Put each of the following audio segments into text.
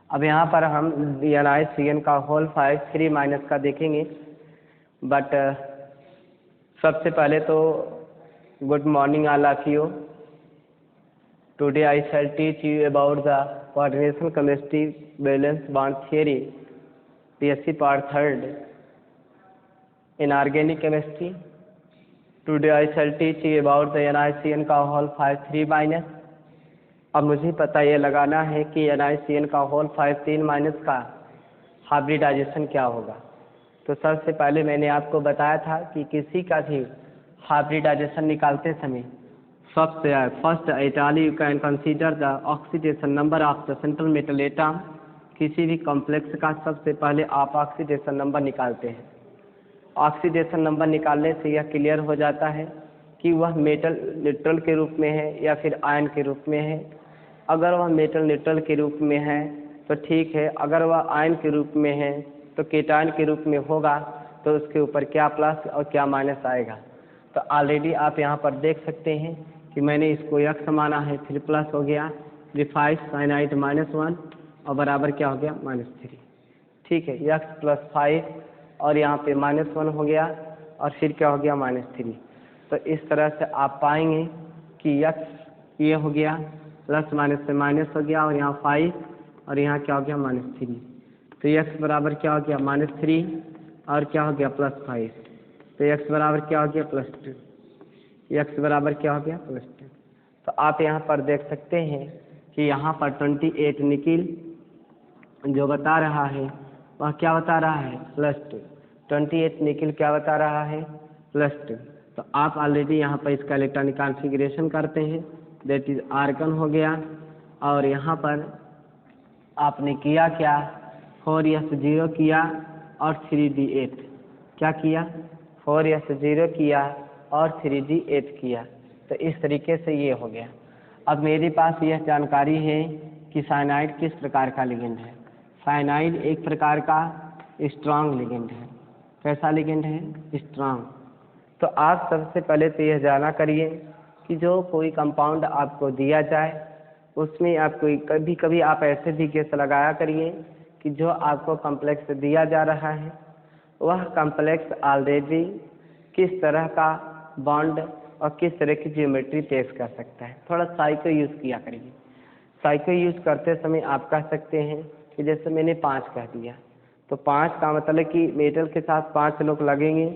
अब यहाँ पर हम NiCN का होल 5 3 माइनस का देखेंगे, बट सबसे पहले तो good morning all of you. Today I shall teach you about the coordination chemistry balance bond theory PSC part 3 inorganic chemistry. Today I shall teach you about the NiCN का whole 5 3 minus. अब मुझे पता ये लगाना है कि NiCN का whole 5 3 minus का हाइब्रिडाइजेशन क्या होगा। तो सबसे पहले मैंने आपको बताया था कि किसी का भी हाइब्रिडाइजेशन निकालते समय सबसे first Italy you can consider the oxidation number of the central metal atom. किसी भी कॉम्प्लेक्स का सबसे पहले आप ऑक्सीडेशन नंबर निकालते हैं। ऑक्सीडेशन नंबर निकालने से यह क्लियर हो जाता है कि वह मेटल न्यूट्रल के रूप में है या फिर आयन के रूप में है। अगर वह मेटल न्यूट्रल के रूप में है तो ठीक है, अगर वह आयन के रूप में है तो केटायन के रूप में होगा, तो उसके ऊपर क्या प्लस और क्या माइनस आएगा। तो ऑलरेडी आप यहाँ पर देख सकते हैं कि मैंने इसको x माना है, फिर प्लस हो गया 5 साइनाइड -1 और बराबर क्या हो गया -3। ठीक है, x + 5 और यहाँ पे -1 हो गया और फिर क्या हो गया -3। तो इस तरह से आप पाएंगे कि x ये हो गया प्लस माइनस से माइनस हो गया और यहाँ 5 और यहाँ क्या हो गया -3। तो x बराबर क्या हो गया -3 और क्या हो गया +5। तो x बराबर क्या हो गया +2। x बराबर क्या हो गया +2। तो आप यहाँ पर देख सकते हैं कि यहाँ पर 28 निकिल जो बता रहा है वह क्या बता रहा है +2। 28 निकिल क्या बता रहा है +2। तो आप ऑलरेडी यहाँ पर इसका इलेक्ट्रॉनिक कॉन्फ़िगरेशन करते हैं, दैट इज आर्गन हो गया। और यहाँ पर आपने किया क्या 4s0 किया और 3d8 क्या किया 4s0 किया और 3d8 किया। तो इस तरीके से ये हो गया। अब मेरे पास यह जानकारी है कि साइनाइड किस प्रकार का लिगेंड है। साइनाइड एक प्रकार का स्ट्रांग लिगेंड है। कैसा लिगेंड है? स्ट्रांग। तो आप सबसे पहले तो यह जाना करिए कि जो कोई कंपाउंड आपको दिया जाए उसमें आप कोई कभी कभी आप ऐसे भी गेस लगाया करिए कि जो आपको कॉम्प्लेक्स दिया जा रहा है वह कॉम्प्लेक्स ऑलरेडी किस तरह का बॉन्ड और किस तरह की ज्योमेट्री पेश कर सकता है। थोड़ा साइको यूज़ किया करिए। साइको यूज़ करते समय आप कह सकते हैं कि जैसे मैंने 5 कह दिया, तो 5 का मतलब कि मेटल के साथ 5 लोग लगेंगे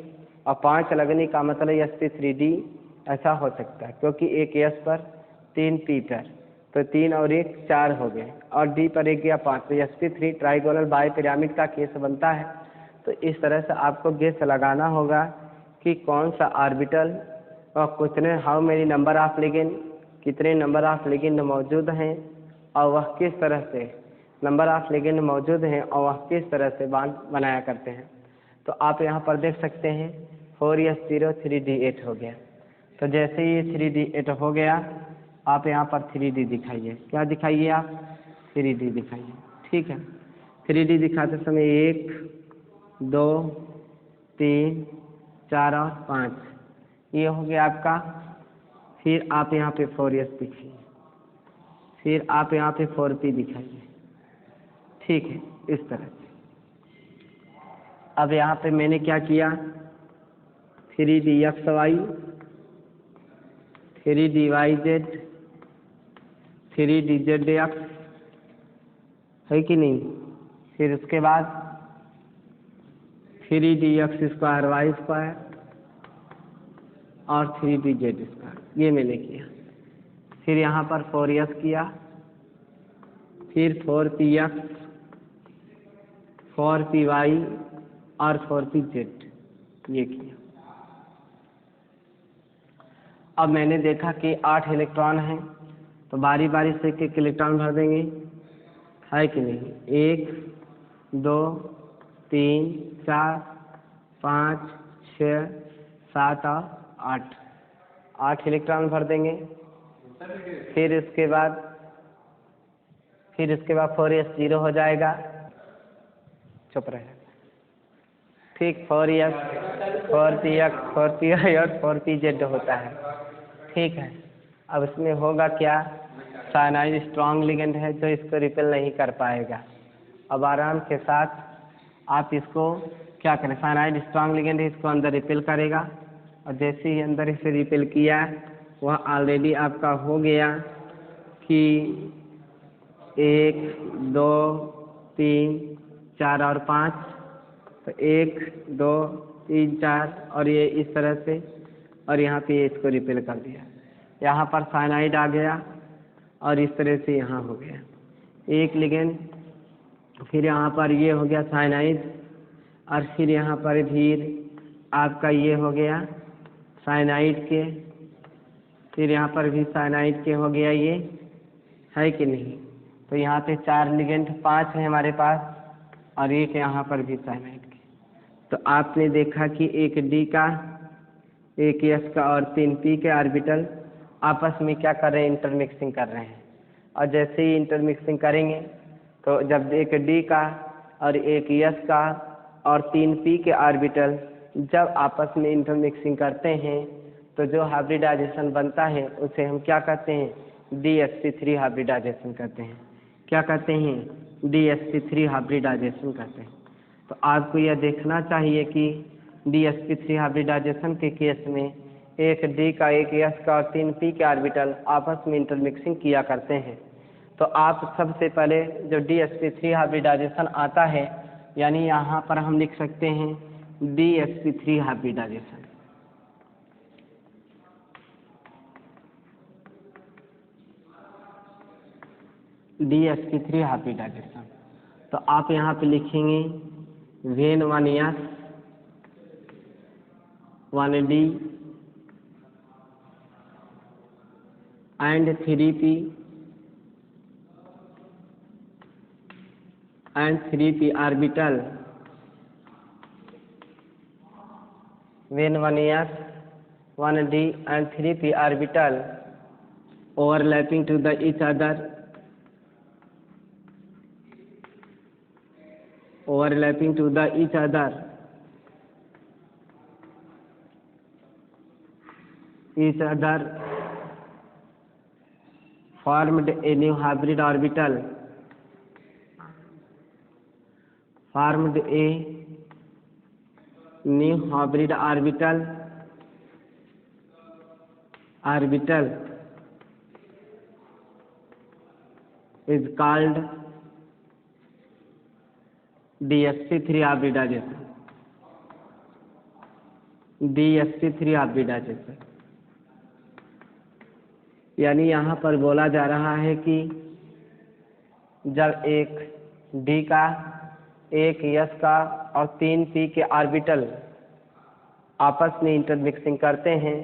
और 5 लगने का मतलब sp3d ऐसा हो सकता है, क्योंकि एक s पर 3 p पर, तो 3 और 1 4 हो गए और d पर 1 गया 5, तो sp3 ट्राइगोनल बाई पिरामिड का केस बनता है। तो इस तरह से आपको गेस लगाना होगा कि कौन सा ऑर्बिटल और कितने how many number of ligand, कितने नंबर ऑफ लिगेंड मौजूद हैं और वह किस तरह से नंबर ऑफ लिगेंड मौजूद हैं और वह किस तरह से बॉन्ड बनाया करते हैं। तो आप यहाँ पर देख सकते हैं 4s0 3d8 हो गया। तो जैसे ही 3d8 हो गया आप यहाँ पर 3d दिखाइए। क्या दिखाइए आप? 3d दिखाइए। ठीक है, 3d दिखाते समय 1 2 3 4 और 5 ये हो गया आपका। फिर आप यहाँ पे 4s दिखाइए, फिर आप यहाँ पे 4p दिखाइए। ठीक है, इस तरह से। अब यहाँ पे मैंने क्या किया 3dxy 3dyz 3dzx है कि नहीं। फिर उसके बाद 3dx2y² और 3dz², ये मैंने किया। फिर यहाँ पर 4s किया, फिर 4px 4py और 4pz ये किया। अब मैंने देखा कि 8 इलेक्ट्रॉन हैं, तो बारी बारी से एक इलेक्ट्रॉन भर देंगे, है कि नहीं। 1 2 3 4 5 6 7 और 8 इलेक्ट्रॉन भर देंगे। फिर इसके बाद 4s0 हो जाएगा। चुप रहे। ठीक 4s 4px 4py और 4pz होता है। ठीक है, अब इसमें होगा क्या साइनाइड स्ट्रांग लिगेंड है जो इसको रिपेल नहीं कर पाएगा। अब आराम के साथ आप इसको क्या करें, साइनाइड स्ट्रांग लिगेंड है, इसको अंदर रिपेल करेगा, और जैसे ही अंदर इसे रिपेल किया वह ऑलरेडी आपका हो गया कि 1 2 3 4 और 5, तो 1 2 3 4 और ये इस तरह से, और यहाँ पे इसको रिपेल कर दिया, यहाँ पर साइनाइड आ गया और इस तरह से यहाँ हो गया एक लिगेंड, फिर यहाँ पर ये हो गया साइनाइड, और फिर यहाँ पर फिर आपका ये हो गया साइनाइड के, फिर यहाँ पर भी साइनाइड के हो गया, ये है कि नहीं। तो यहाँ पे 4 लिगेंड 5 है हमारे पास, और एक यहाँ पर भी साइनाइड के। तो आपने देखा कि एक डी का, एक एस का और 3 पी के ऑर्बिटल आपस में क्या कर रहे हैं, इंटरमिक्सिंग कर रहे हैं। और जैसे ही इंटरमिक्सिंग करेंगे तो जब एक डी का और एक एस का और 3 पी के ऑर्बिटल जब आपस में इंटरमिक्सिंग करते हैं तो जो हाइब्रिडाइजेशन बनता है उसे हम क्या कहते हैं, DsP3 हाइब्रिडाइजेशन कहते हैं। क्या कहते हैं, DsP3 हाइब्रिडाइजेशन कहते हैं। तो आपको यह देखना चाहिए कि DsP3 हाइब्रिडाइजेशन के केस में एक डी का, एक एस का और 3 पी के ऑर्बिटल आपस में इंटरमिक्सिंग किया करते हैं। तो आप सबसे पहले जो DsP3 हाइब्रिडाइजेशन आता है, यानी यहाँ पर हम लिख सकते हैं DsP3 हाइब्रिडाइजेशन। DsP3 हाइब्रिडाइजेशन, तो आप यहाँ पे लिखेंगे when 1s 1d and 3p and 3p orbital when 1s 1d and 3p orbital overlapping to the each other, overlapping to the each other, formed a new hybrid orbital, formed a new hybrid orbital is called DsP3 hybridization, DsP3 hybridization। यानी यहाँ पर बोला जा रहा है कि जब एक डी का, एक एस का और 3 पी के ऑर्बिटल आपस में इंटरमिक्सिंग करते हैं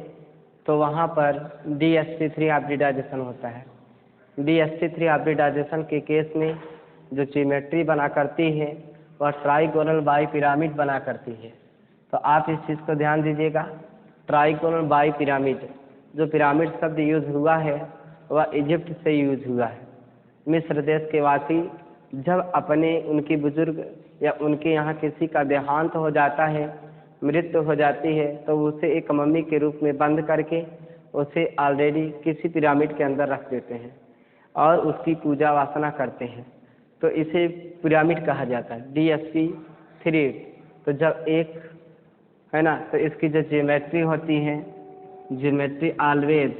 तो वहाँ पर DsP3 हाइब्रिडाइजेशन होता है। DsP3 हाइब्रिडाइजेशन के केस में जो ज्योमेट्री बना करती है वह ट्राइगोनल बाई पिरामिड बना करती है। तो आप इस चीज़ को ध्यान दीजिएगा, ट्राइगोनल बाई पिरामिड, जो पिरामिड शब्द यूज हुआ है वह इजिप्ट से यूज हुआ है। मिस्र देश के वासी जब अपने उनकी बुजुर्ग या उनके यहाँ किसी का देहांत हो जाता है, मृत्यु हो जाती है, तो उसे एक मम्मी के रूप में बंद करके उसे ऑलरेडी किसी पिरामिड के अंदर रख देते हैं और उसकी पूजा वासना करते हैं। तो इसे पिरामिड कहा जाता है, DsP3। तो जब एक है ना, तो इसकी जो ज्योमेट्री होती है, geometry always,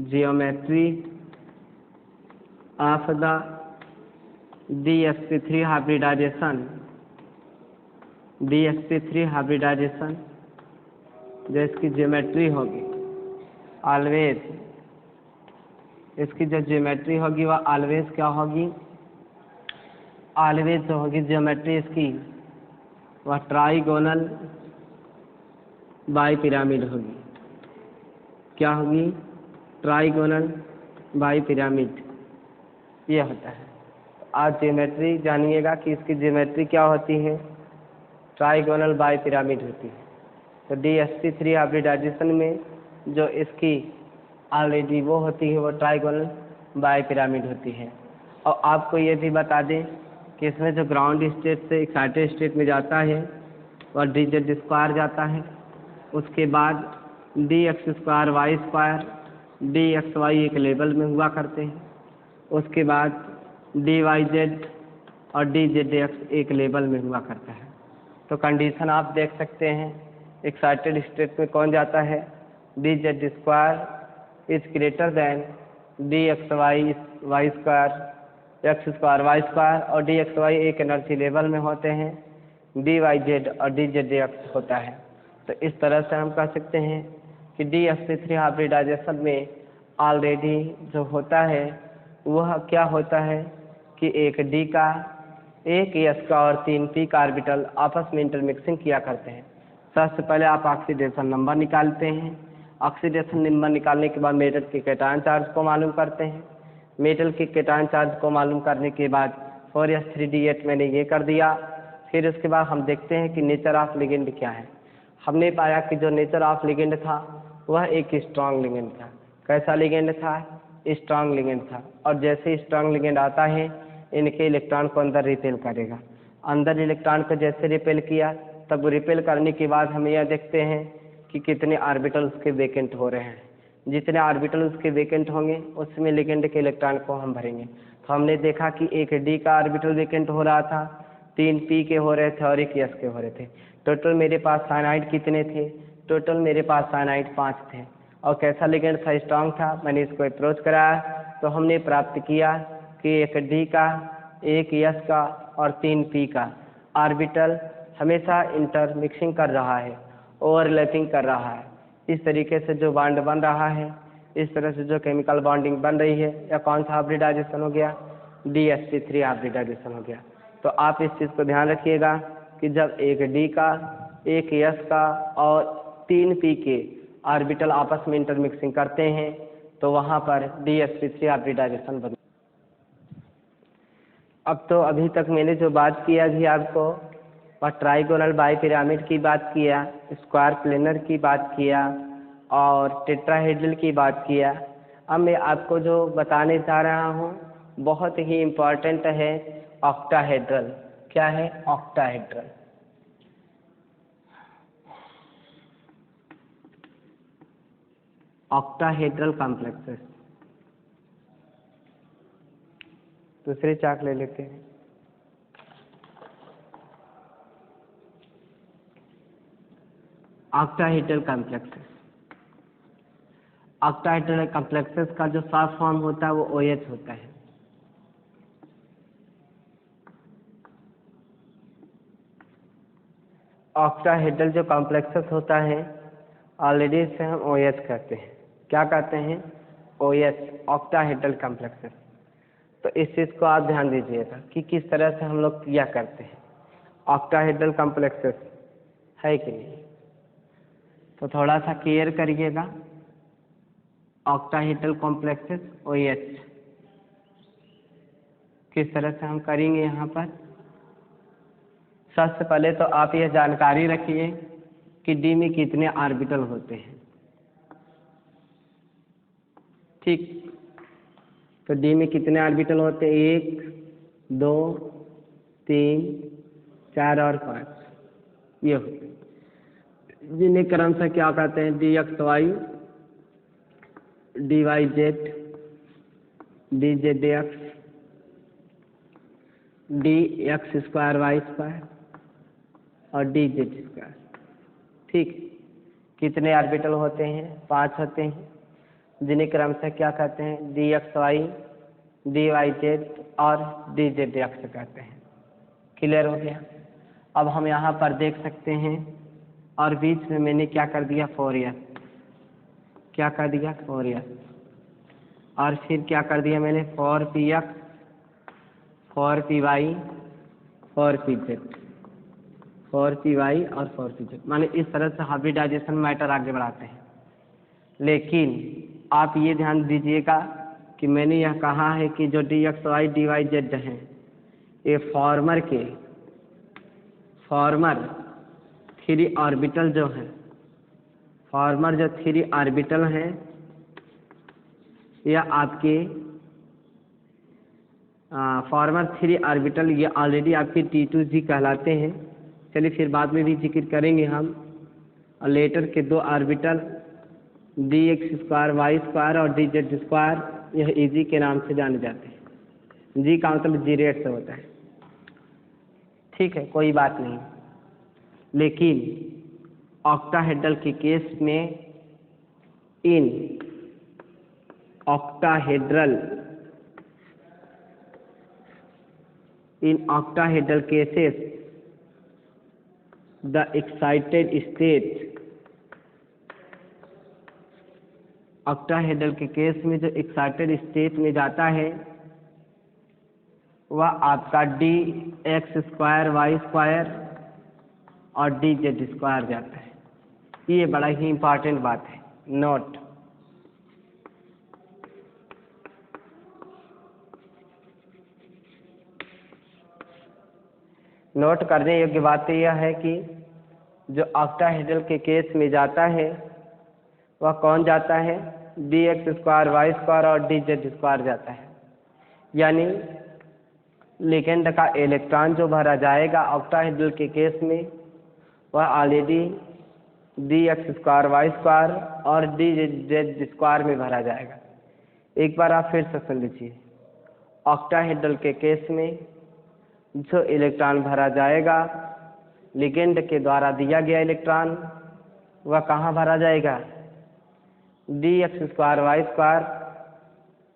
geometry of the DsP3 hybridization, DsP3 hybridization जो इसकी ज्योमेट्री होगी ऑलवेज, इसकी जो ज्योमेट्री होगी वह ऑलवेज क्या होगी, ऑलवेज जो होगी ज्योमेट्री इसकी वह ट्राइगोनल बाई पिरामिड होगी। क्या होगी, ट्राइगोनल बाई पिरामिड, ये होता है। आप ज्योमेट्री जानिएगा कि इसकी ज्योमेट्री क्या होती है, ट्राइगोनल बाई पिरामिड होती है। तो DsP3 हाइब्रिडाइजेशन में जो इसकी ऑलरेडी वो होती है वो ट्राइगोनल बाई पिरामिड होती है। और आपको ये भी बता दें कि इसमें जो ग्राउंड स्टेट से एक्साइटेड स्टेट में जाता है वह dz² जाता है, उसके बाद dx²y², dxy एक लेवल में हुआ करते हैं, उसके बाद dyz और डी जेड एक्स एक लेवल में हुआ करता है। तो कंडीशन आप देख सकते हैं, एक्साइटेड स्टेट में कौन जाता है, D Z square is greater than D X Y Y square X square Y square, और डी एक्स वाई एक एनर्जी लेवल में होते हैं, डी वाई जेड और डी जेड एक्स होता है। तो इस तरह से हम कह सकते हैं कि DsP3 हाइब्रिडाइजेशन में ऑलरेडी जो होता है वह क्या होता है कि एक डी का एक S का और 3 P का ऑर्बिटल आपस में इंटरमिक्सिंग किया करते हैं। सबसे पहले आप ऑक्सीडेशन नंबर निकालते हैं, ऑक्सीडेशन नंबर निकालने के बाद मेटल के कैटायन चार्ज को मालूम करते हैं, मेटल के कैटायन चार्ज को मालूम करने के बाद 4s3d8 मैंने ये कर दिया। फिर उसके बाद हम देखते हैं कि नेचर ऑफ लिगेंड क्या है। हमने पाया कि जो नेचर ऑफ लिगेंड था वह एक स्ट्रांग लिगेंड था। कैसा लिगेंड था, स्ट्रांग लिगेंड था, और जैसे स्ट्रांग लिगेंड आता है इनके इलेक्ट्रॉन को अंदर रिपेल करेगा। अंदर इलेक्ट्रॉन को जैसे रिपेल किया तब रिपेल करने के बाद हम यह देखते हैं कि कितने ऑर्बिटल उसके वेकेंट हो रहे हैं। जितने ऑर्बिटल उसके वेकेंट होंगे उसमें लिगेंड के इलेक्ट्रॉन को हम भरेंगे। तो हमने देखा कि एक डी का ऑर्बिटल वेकेंट हो रहा था, 3 पी के हो रहे थे और 1 एस के हो रहे थे। टोटल मेरे पास साइनाइड कितने थे, टोटल मेरे पास साइनाइड 5 थे। और कैसा लिगेंड था, स्ट्रांग था। मैंने इसको अप्रोच कराया तो हमने प्राप्त किया कि एक डी का, एक एस का और 3 पी का ऑर्बिटल हमेशा इंटरमिक्सिंग कर रहा है, ओवरलैपिंग कर रहा है। इस तरीके से जो बॉन्ड बन रहा है, इस तरह से जो केमिकल बॉन्डिंग बन रही है, या कौन सा हाइब्रिडाइजेशन हो गया, DsP3 हाइब्रिडाइजेशन हो गया। तो आप इस चीज़ को ध्यान रखिएगा कि जब एक डी का, एक एस का और 3 पी के ऑर्बिटल आपस में इंटरमिक्सिंग करते हैं तो वहाँ पर DsP3 हाइब्रिडाइजेशन बन। अब तो अभी तक मैंने जो बात किया भी आपको, वह ट्राइगोनल बाइपिरामिड की बात किया, स्क्वायर प्लेनर की बात किया और टेट्राहेड्रल की बात किया। अब मैं आपको जो बताने जा रहा हूँ बहुत ही इम्पोर्टेंट है, ऑक्टाहेड्रल। क्या है, ऑक्टाहेड्रल। Octahedral complexes. दूसरे चार्ट ले लेते हैं। ऑक्टाहेड्रल कॉम्प्लेक्सेस, ऑक्टाहेड्रल कॉम्प्लेक्सेस का जो शॉर्ट फॉर्म होता है वो OH होता है। ऑक्टाहेड्रल जो कॉम्प्लेक्सेस होता है ऑलरेडी इसे हम OH कहते हैं। क्या कहते हैं, OH, ऑक्टाहेड्रल कॉम्प्लेक्सेस। तो इस चीज़ को आप ध्यान दीजिएगा कि किस तरह से हम लोग किया करते हैं। ऑक्टाहेड्रल कॉम्प्लेक्सेस है कि नहीं, तो थोड़ा सा क्लियर करिएगा। ऑक्टाहेड्रल कॉम्प्लेक्सेस OH किस तरह से हम करेंगे। यहाँ पर सबसे पहले तो आप यह जानकारी रखिए कि डी में कितने ऑर्बिटल होते हैं। ठीक, तो डी में कितने ऑर्बिटल होते हैं, 1, 2, 3, 4 और 5 ये होते हैं, जिन्हें क्रम से क्या कहते हैं, DXY, DYZ, DZX, DX square Y square और DZ स्क्वायर। ठीक, कितने ऑर्बिटल होते हैं, 5 होते हैं, जिन्हें क्रम से क्या कहते हैं, DXY, DYZ और DZX कहते हैं। क्लियर हो गया। अब हम यहाँ पर देख सकते हैं और बीच में मैंने क्या कर दिया, 4s। क्या कर दिया, 4s। और फिर क्या कर दिया मैंने, 4px, 4py, 4pz, 4py और 4pz। माने इस तरह से हाइब्रिडाइजेशन मैटर आगे बढ़ाते हैं। लेकिन आप ये ध्यान दीजिएगा कि मैंने यह कहा है कि जो DXY, DYZ हैं ये फॉर्मर 3 ऑर्बिटल जो हैं, फॉर्मर जो 3 ऑर्बिटल हैं यह आपके फॉर्मर 3 ऑर्बिटल ये ऑलरेडी आपके T2G कहलाते हैं। चलिए फिर बाद में भी जिक्र करेंगे हम। और लेटर के 2 orbital DX square Y square और DZ स्क्वायर, यह EG के नाम से जाने जाते हैं। जी का मतलब जी रेट से होता है। ठीक है, कोई बात नहीं। लेकिन ऑक्टाहेड्रल के केस में इन octahedral cases the excited state, octahedral के केस में जो एक्साइटेड स्टेट में जाता है वह आपका dx²y² और dz² जाता है। ये बड़ा ही इम्पोर्टेंट बात है, नोट करने योग्य बात यह है कि जो ऑक्टाहेड्रल के केस में जाता है वह कौन जाता है, dx²y² और dz² जाता है। यानी लिगेंड का इलेक्ट्रॉन जो भरा जाएगा ऑक्टाहेड्रल के केस में वह ऑलरेडी dx²y² और dz² में भरा जाएगा। एक बार आप फिर से सुन लीजिए, ऑक्टाहेड्रल के केस में जो इलेक्ट्रॉन भरा जाएगा लिगेंड के द्वारा दिया गया इलेक्ट्रॉन वह कहाँ भरा जाएगा, dx²y²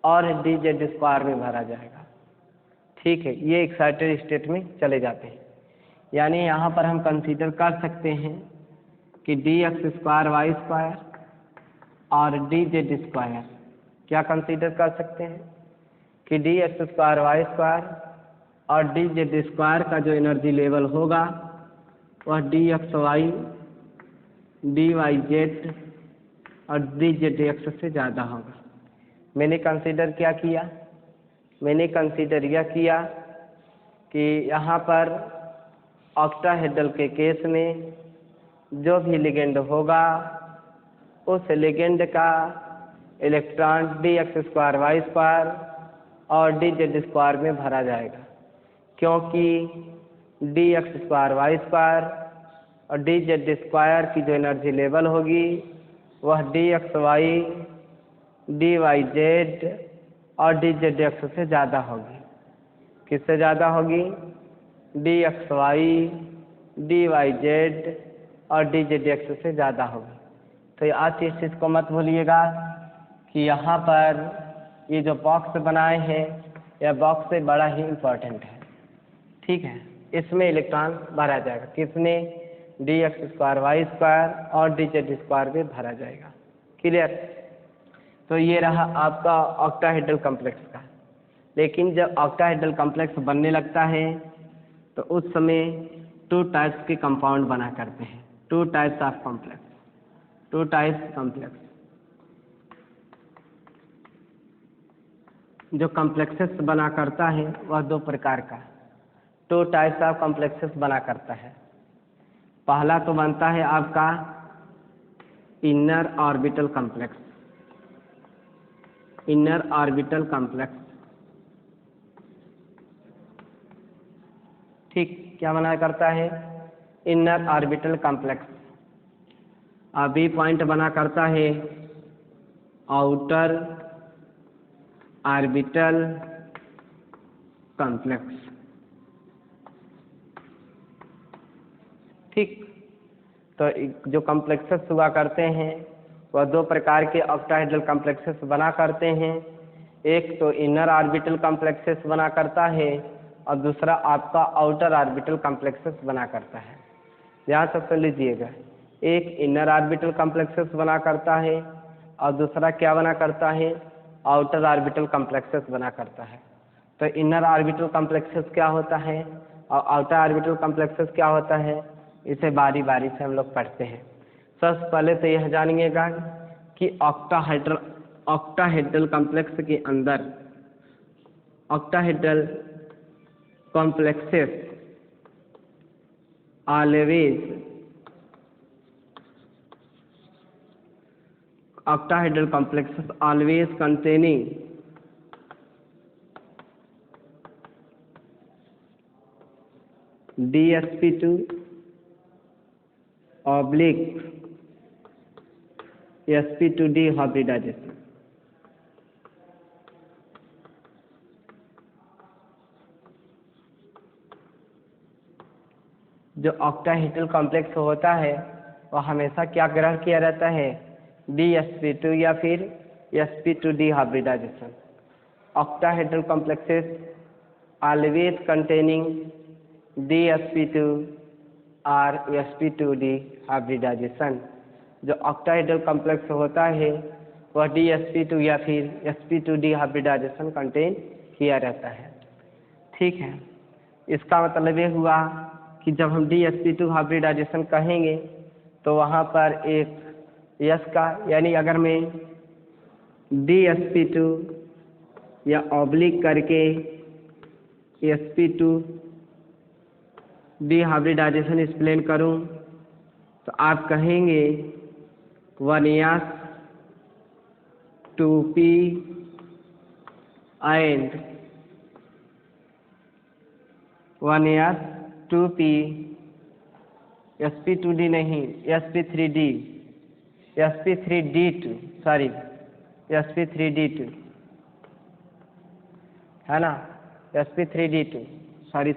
और dz² में भरा जाएगा। ठीक है, ये एक्साइटेड स्टेट में चले जाते हैं। यानी यहाँ पर हम कंसीडर कर सकते हैं कि dx²y² और dz² क्या कंसीडर कर सकते हैं कि dx²y² और dz² का जो एनर्जी लेवल होगा वह dxy dyz और dzx से ज़्यादा होगा। मैंने कंसीडर क्या किया, मैंने कंसीडर यह किया कि यहाँ पर ऑक्टाहेड्रल के केस में जो भी लिगेंड होगा उस लिगेंड का इलेक्ट्रॉन dx²y² और dz² में भरा जाएगा, क्योंकि dx²y² और dz² की जो एनर्जी लेवल होगी वह dxy dyz और dzx से ज़्यादा होगी। किससे ज़्यादा होगी, dxy dyz और dzx से ज़्यादा होगी। तो आज इस चीज़ को मत भूलिएगा कि यहाँ पर ये जो बॉक्स बनाए हैं यह बॉक्स से बड़ा ही इम्पोर्टेंट है। ठीक है, इसमें इलेक्ट्रॉन भरा जाएगा, किसमें, dx²y² और dz² में भरा जाएगा। क्लियर। तो ये रहा आपका ऑक्टाहेड्रल कॉम्प्लेक्स का। लेकिन जब ऑक्टाहेड्रल कॉम्प्लेक्स बनने लगता है तो उस समय 2 टाइप्स के कंपाउंड बना करते हैं, 2 types of complex, 2 types complex. जो कॉम्प्लेक्सेस बना करता है वह 2 प्रकार का, 2 टाइप्स ऑफ कॉम्प्लेक्सेस बना करता है। पहला तो बनता है आपका inner orbital complex, inner orbital complex. ठीक, क्या बना करता है, inner orbital complex. B point बना करता है आउटर ऑर्बिटल कॉम्प्लेक्स। ठीक, तो जो कॉम्प्लेक्सेस हुआ करते हैं वह 2 प्रकार के ऑक्टाहेड्रल कॉम्प्लेक्सेस बना करते हैं। एक तो इनर ऑर्बिटल कॉम्प्लेक्सेस बना करता है और दूसरा आपका आउटर ऑर्बिटल कॉम्प्लेक्सेस बना करता है। ध्यान से सुन लीजिएगा, एक इनर ऑर्बिटल कॉम्प्लेक्सेस बना करता है और दूसरा क्या बना करता है, आउटर ऑर्बिटल कॉम्प्लेक्सेस बना करता है। तो इनर ऑर्बिटल कॉम्प्लेक्सेस क्या होता है और आउटर ऑर्बिटल कॉम्प्लेक्सेस क्या होता है, इसे बारी बारी से हम लोग पढ़ते हैं। सबसे पहले तो यह जानिएगा कि ऑक्टाहेड्रल कॉम्प्लेक्स के अंदर octahedral complexes always, octahedral complexes always containing dsp2 oblique sp2d hybridization। जो ऑक्टाहेड्रल कॉम्प्लेक्स होता है वह हमेशा क्या ग्रहण किया रहता है, DsP2 या फिर sp2d hybridization. Octahedral complexes always containing DsP2 और sp2d हाइब्रिडाइजेशन। जो ऑक्टाहेड्रल कॉम्प्लेक्स होता है वह DsP2 या फिर sp2d हाइब्रिडाइजेशन कंटेन किया रहता है। ठीक है, इसका मतलब ये हुआ कि जब हम DsP2 हाइब्रिडाइजेशन कहेंगे तो वहाँ पर एक यस का, यानी अगर मैं DsP2 या ऑब्लिक करके sp2d हाइब्रिडाइजेशन एक्सप्लेन करूँ तो आप कहेंगे 1s 2p and 1s 2p sp2d नहीं sp3d sp3d2 सॉरी sp3d2 है ना, sp3d2 सॉरी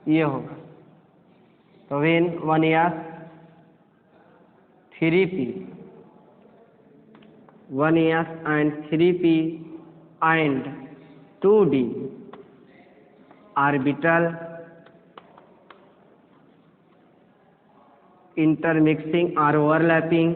ये होगा। तो when 1s 3p 1s and 3p and 2d orbital intermixing or overlapping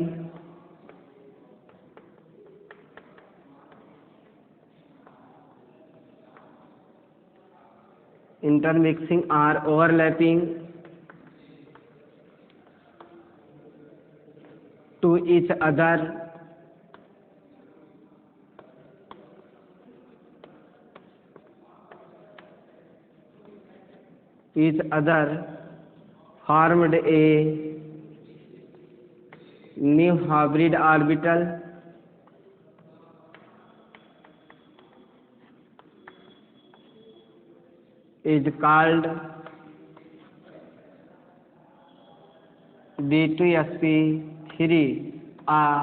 to each other formed a new hybrid orbital is called D2sp3 or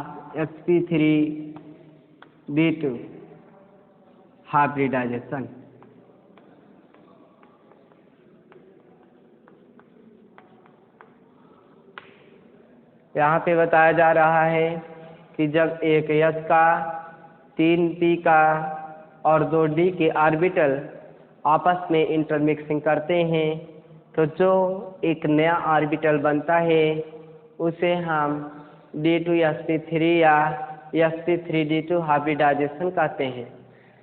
sp3d2 hybridization। यहाँ पे बताया जा रहा है कि जब एक S का 3p का और 2d के ऑर्बिटल आपस में इंटरमिक्सिंग करते हैं तो जो एक नया ऑर्बिटल बनता है उसे हम D2sp3 या sp3d2 हाइब्रिडाइजेशन कहते हैं।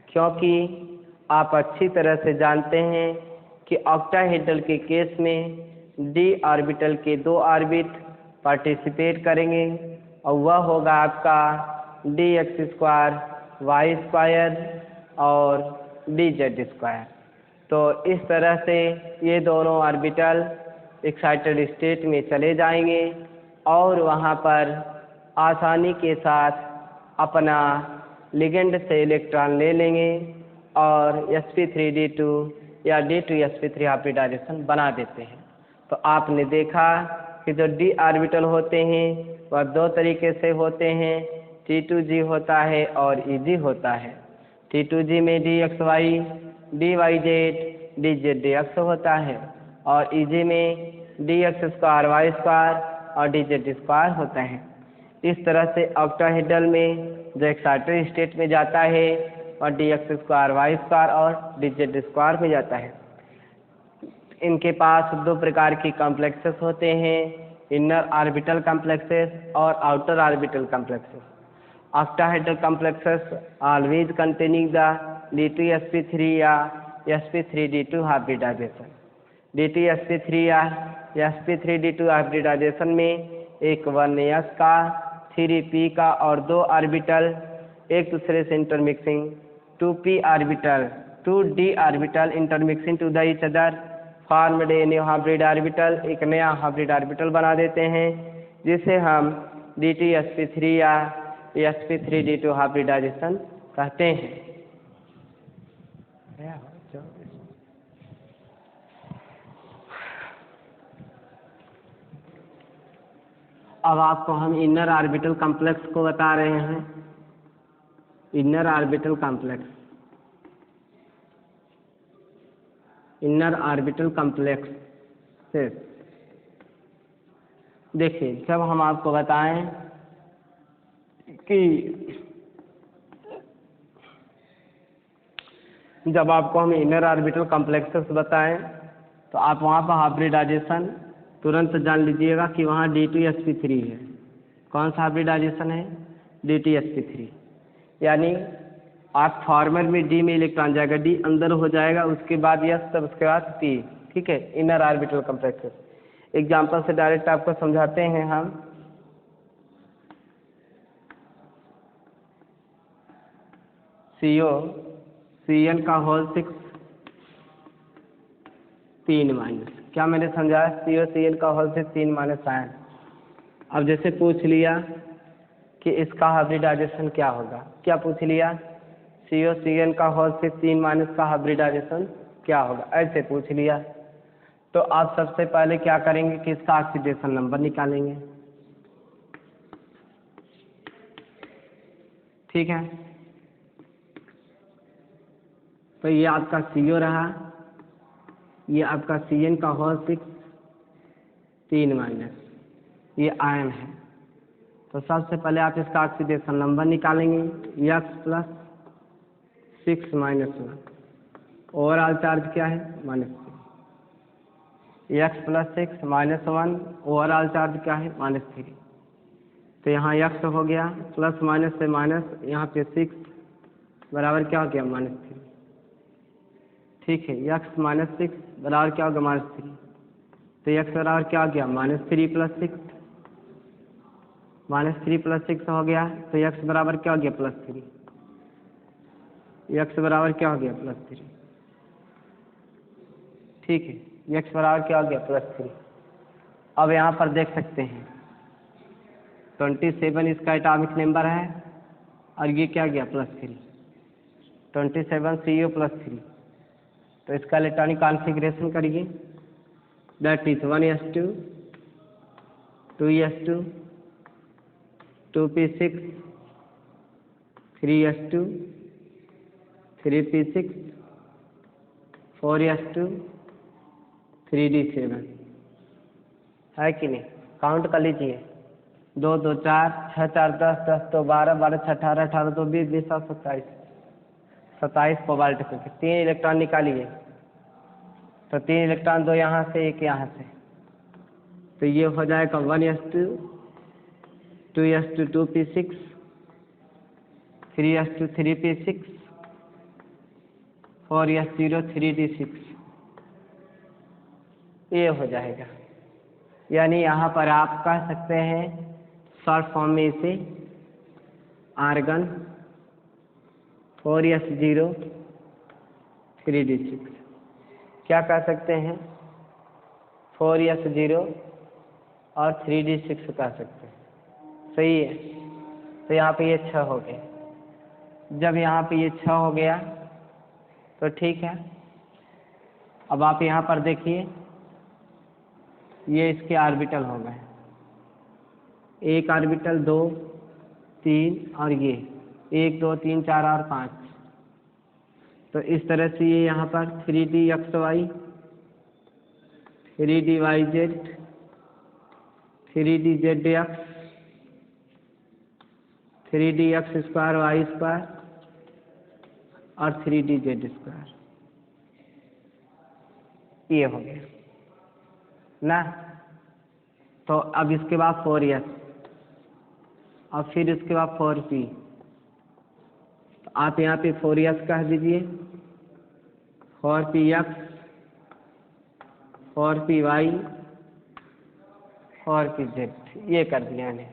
क्योंकि आप अच्छी तरह से जानते हैं कि ऑक्टाहेड्रल के केस में d ऑर्बिटल के 2 ऑर्बिट पार्टिसिपेट करेंगे और वह होगा आपका dx² y² और dz²। तो इस तरह से ये दोनों ऑर्बिटल एक्साइटेड स्टेट में चले जाएंगे और वहाँ पर आसानी के साथ अपना लिगेंड से इलेक्ट्रॉन ले लेंगे और sp3d2 या D2sp3 हाइब्रिडाइजेशन बना देते हैं। तो आपने देखा कि जो d ऑर्बिटल होते हैं वह 2 तरीके से होते हैं, T2g होता है और Eg होता है। T2g में dxy dyz dzdx होता है और Eg में dx² y² और dz² होता है। इस तरह से ऑक्टाहेड्रल में जो एक्साइटेड स्टेट में जाता है और dx² y² और dz² में जाता है। इनके पास 2 प्रकार की कॉम्प्लेक्सेस होते हैं, इनर ऑर्बिटल कॉम्प्लेक्सेस और outer orbital complexes. Octahedral complexes always containing the D2sp3 या sp3d2 हाइब्रिडाइजेशन। D2sp3 या sp3d2 हाइब्रिडाइजेशन में एक 1s का 3p का और 2 ऑर्बिटल एक दूसरे से intermixing 2p orbital 2d orbital intermixing to the each other formed a new hybrid orbital, एक नया हाइब्रिड ऑर्बिटल बना देते हैं जिसे हम D2sp3 या sp3d2 हाइब्रिडाइजेशन कहते हैं। अब आपको हम इनर ऑर्बिटल कॉम्प्लेक्स को बता रहे हैं। Inner orbital complex inner orbital complexes. देखिए, जब हम आपको बताएं कि जब आपको हम इनर ऑर्बिटल कॉम्प्लेक्सेस बताएं तो आप वहाँ पर हाइब्रिडाइजेशन तुरंत जान लीजिएगा कि वहाँ D2sp3 है। कौन सा हाइब्रिडाइजेशन है? D2sp3। यानी आप फॉर्मर में D में इलेक्ट्रॉन जाएगा, D अंदर हो जाएगा, उसके बाद S, तब उसके बाद P। ठीक है, इनर ऑर्बिटल कॉम्प्लेक्सेस। एग्जाम्पल से डायरेक्ट आपको समझाते हैं हम। CO Cn का होल 6 3 माइनस, क्या मैंने समझाया? CO Cn का होल 6 3 माइनस आयन। अब जैसे पूछ लिया कि इसका हाइब्रिडाइजेशन क्या होगा, क्या पूछ लिया? CO Cn का होल 6 3 माइनस का हाइब्रिडाइजेशन क्या होगा, ऐसे पूछ लिया। तो आप सबसे पहले क्या करेंगे कि इसका ऑक्सीडेशन नंबर निकालेंगे। ठीक है, तो ये आपका CO रहा, ये आपका Cn का होल 6 3 माइनस, ये आयन है। तो सबसे पहले आप इसका ऑक्सीडेशन नंबर निकालेंगे, X+6 माइनस 1। ओवरऑल चार्ज क्या है? -3। X+6 माइनस 1, ओवरऑल चार्ज क्या है? -3। तो यहाँ X हो गया, प्लस माइनस से माइनस, यहाँ पे 6 बराबर क्या हो गया? -3। ठीक है, X माइनस 6 बराबर क्या होगा? -3। तो X बराबर क्या हो गया? -3 + 6, -3 + 6 हो गया। तो X बराबर क्या हो गया? +3। X बराबर क्या हो गया? +3। ठीक है, X बराबर क्या हो गया? +3। अब यहाँ पर देख सकते हैं 27 इसका एटॉमिक नंबर है, और ये क्या गया? +3। 27 CO +3। तो इसका इलेक्ट्रॉनिक कॉन्फ़िगरेशन करिए, that is 1s2 2s2 2p6 3s2 3p6 4s2 3d7 है कि नहीं? काउंट कर लीजिए, 2 2 4 6 4 10 10 2 12 12 6 18 18 2 20 20 7 27 27 कोबाल्ट के 3 इलेक्ट्रॉन निकालिए। तो 3 इलेक्ट्रॉन, 2 यहाँ से 1 यहाँ से, तो ये हो जाएगा 1s2 2s2 2p6 3s2 3p6 4s0 3d6, ये हो जाएगा। यानी यहाँ पर आप कह सकते हैं शॉर्ट फॉर्म में इसे आर्गन 4s0 3d6 क्या कह सकते हैं? 4s0 और 3d6 कह सकते हैं। सही है, तो यहाँ पे ये 6 हो गए। जब यहाँ पे ये 6 हो गया तो ठीक है। अब आप यहाँ पर देखिए, ये इसके ऑर्बिटल हो गए, 1 ऑर्बिटल 2 3 और ये 1 2 3 4 और 5। तो इस तरह से ये यहाँ पर 3dxy 3dyz 3dzx 3dx² y² और 3dz², ये हो गया ना। तो अब इसके बाद 4s और फिर इसके बाद 4p। तो आप यहाँ पे 4s कह दीजिए, 4px 4py 4pz, ये कर दिया मैंने।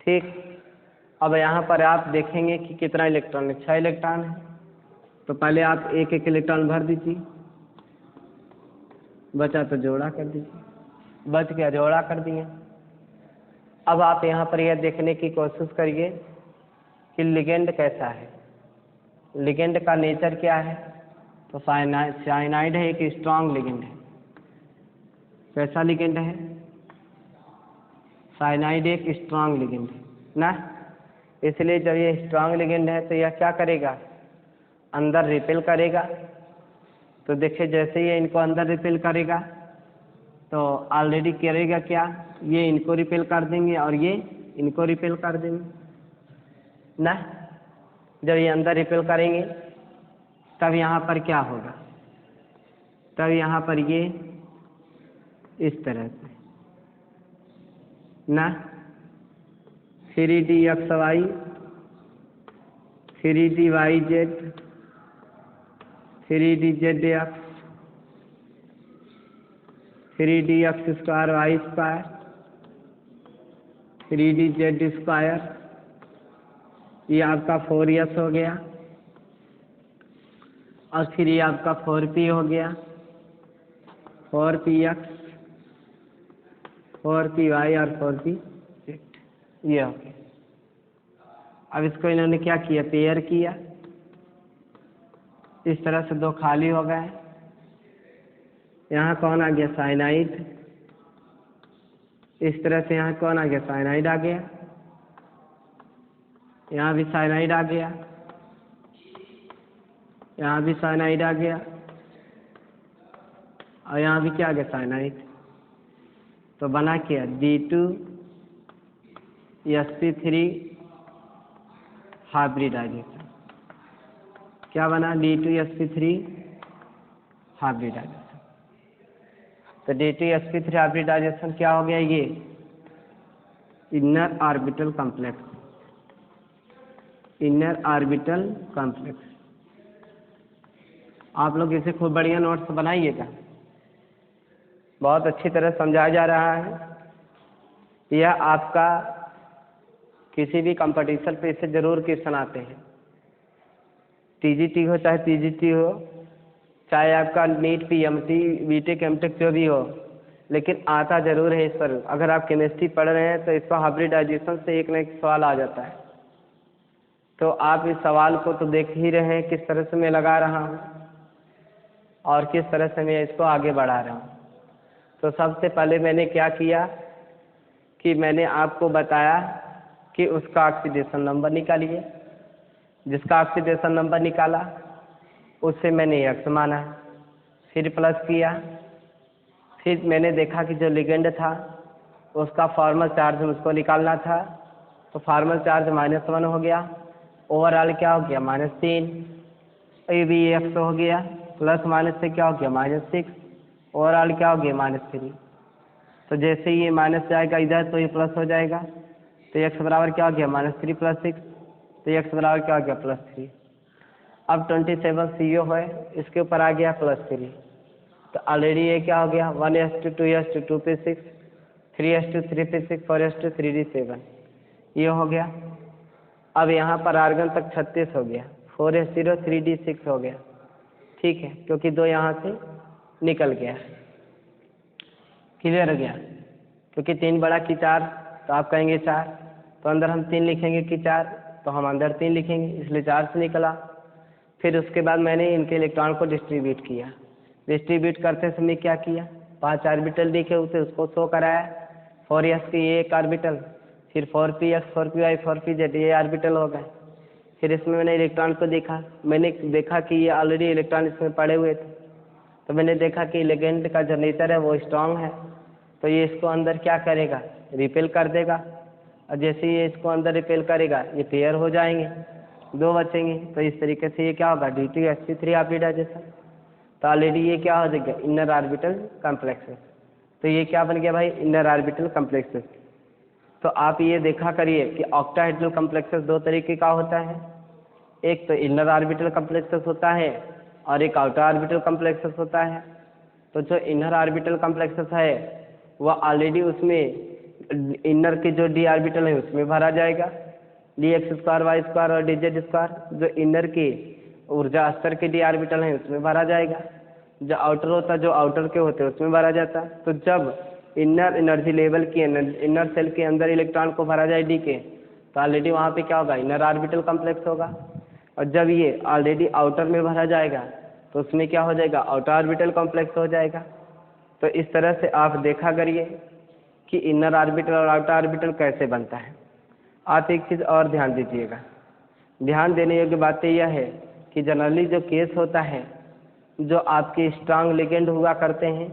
ठीक, अब यहाँ पर आप देखेंगे कि कितना इलेक्ट्रॉन है, 6 इलेक्ट्रॉन है। तो पहले आप एक एक इलेक्ट्रॉन भर दीजिए, बचा तो जोड़ा कर दीजिए, बच गया जोड़ा कर दिए। अब आप यहाँ पर यह देखने की कोशिश करिए कि लिगेंड कैसा है, लिगेंड का नेचर क्या है। तो साइनाइड है, एक स्ट्रांग लिगेंड है। कैसा लिगेंड है? साइनाइड एक स्ट्रांग लिगेंड है ना। इसलिए जब ये स्ट्रांग लिगेंड है तो यह क्या करेगा? अंदर रिपेल करेगा, तो देखिए जैसे ये इनको अंदर रिपेल करेगा तो ऑलरेडी करेगा क्या, ये इनको रिपेल कर देंगे और ये इनको रिपेल कर देंगे ना। जब ये अंदर रिपेल करेंगे तब यहाँ पर क्या होगा, तब यहाँ पर ये इस तरह से ना 3dxy 3dyz 3dzx 3dx square Y square 3dz square, ये आपका 4s हो गया और फिर ये आपका 4p हो गया 4px 4py और 4p ये हो गया। अब इसको इन्होंने क्या किया, पेयर किया, इस तरह से दो खाली हो गए। यहाँ कौन आ गया, साइनाइड, इस तरह से यहाँ कौन आ गया, साइनाइड आ गया, यहाँ भी साइनाइड आ गया, यहाँ भी साइनाइड आ गया और यहाँ भी क्या आ गया, साइनाइड। तो बना क्या, D2sp3 हाइब्रिडाइजेशन, क्या बना, D2sp3 हाइब्रिडाइजेशन। तो D2sp3 हाइब्रिडाइजेशन क्या हो गया, ये inner orbital complex, inner orbital complex. आप लोग इसे खूब बढ़िया नोट्स बनाइएगा, बहुत अच्छी तरह समझाया जा रहा है। यह आपका किसी भी कंपटीशन पे इसे जरूर क्वेश्चन आते हैं, TGT हो चाहे PGT हो, चाहे आपका नीट PMT बीटेक एमटेक जो भी हो, लेकिन आता जरूर है इस पर। अगर आप केमिस्ट्री पढ़ रहे हैं तो इस पर हाइब्रिडाइजेशन से एक न एक सवाल आ जाता है। तो आप इस सवाल को तो देख ही रहे हैं किस तरह से मैं लगा रहा हूँ और किस तरह से मैं इसको आगे बढ़ा रहा हूँ। तो सबसे पहले मैंने क्या किया कि मैंने आपको बताया कि उसका ऑक्सीडेशन नंबर निकालिए, जिसका ऑक्सीडेशन नंबर निकाला उससे मैंने x माना, फिर प्लस किया, फिर मैंने देखा कि जो लिगेंड था उसका फॉर्मल चार्ज मुझको निकालना था, तो फॉर्मल चार्ज -1 हो गया, ओवरऑल क्या हो गया, -3, ये भी x हो गया, प्लस माइनस से क्या हो गया, -6, ओवरऑल क्या हो गया, -3। तो जैसे ये माइनस जाएगा इधर तो ये प्लस हो जाएगा, तो x बराबर क्या हो गया, -3 + 6, तो x बराबर क्या हो गया, +3। अब 27 CO है, इसके ऊपर आ गया +3, तो ऑलरेडी ये क्या हो गया, 1:2:2p6 3:3p6 4:3d7, ये हो गया। अब यहाँ पर आर्गन तक 36 हो गया, 4:3d6 हो गया, ठीक है, क्योंकि 2 यहाँ से निकल गया, क्लियर हो गया। क्योंकि 3 बड़ा की 4, तो आप कहेंगे 4, तो अंदर हम 3 लिखेंगे कि 4, तो हम अंदर 3 लिखेंगे, इसलिए 4 से निकला। फिर उसके बाद मैंने इनके इलेक्ट्रॉन को डिस्ट्रीब्यूट किया, डिस्ट्रीब्यूट करते समय क्या किया, 5 ऑर्बिटल दिखे उसे उसको शो कराया, 4s की ये एक ऑर्बिटल, फिर 4px 4py 4pz ये ऑर्बिटल हो गए। फिर इसमें मैंने इलेक्ट्रॉन को देखा, मैंने देखा कि ये ऑलरेडी इलेक्ट्रॉन इसमें पड़े हुए थे, तो मैंने देखा कि लिगेंड का जो नेचर है वो स्ट्रांग है, तो ये इसको अंदर क्या करेगा, रिपेल कर देगा, और जैसे ये इसको अंदर रिपेल करेगा ये पेयर हो जाएंगे, 2 बचेंगे। तो इस तरीके से ये क्या होगा, D2sp3 हाइब्रिडाइजेशन। तो ऑलरेडी ये क्या हो जाएगा, इनर ऑर्बिटल कॉम्प्लेक्सेस। तो ये क्या बन गया भाई, इनर ऑर्बिटल कॉम्प्लेक्सेस। तो आप ये देखा करिए कि ऑक्टाहेड्रल कॉम्प्लेक्सेस 2 तरीके का होता है, एक तो इनर ऑर्बिटल कॉम्प्लेक्सेस होता है और एक आउटर ऑर्बिटल कॉम्प्लेक्सेस होता है। तो जो इनर ऑर्बिटल कॉम्प्लेक्सेस है वह ऑलरेडी उसमें इनर के जो d ऑर्बिटल है उसमें भरा जाएगा, dx² y² और dz², जो इनर के ऊर्जा स्तर के d ऑर्बिटल हैं उसमें भरा जाएगा, जो आउटर होता है, जो आउटर के होते हैं उसमें भरा जाता है। तो जब इनर एनर्जी लेवल की इनर सेल के अंदर इलेक्ट्रॉन को भरा जाए d के, तो ऑलरेडी वहाँ पे क्या होगा, इनर ऑर्बिटल कॉम्प्लेक्स होगा, और जब ये ऑलरेडी आउटर में भरा जाएगा तो उसमें क्या हो जाएगा, आउटर ऑर्बिटल कॉम्प्लेक्स हो जाएगा। तो इस तरह से आप देखा करिए कि इनर ऑर्बिटल और आउटर ऑर्बिटल कैसे बनता है। आप एक चीज़ और ध्यान दीजिएगा, ध्यान देने योग्य बात यह है कि जनरली जो केस होता है जो आपके स्ट्रांग लिगेंड हुआ करते हैं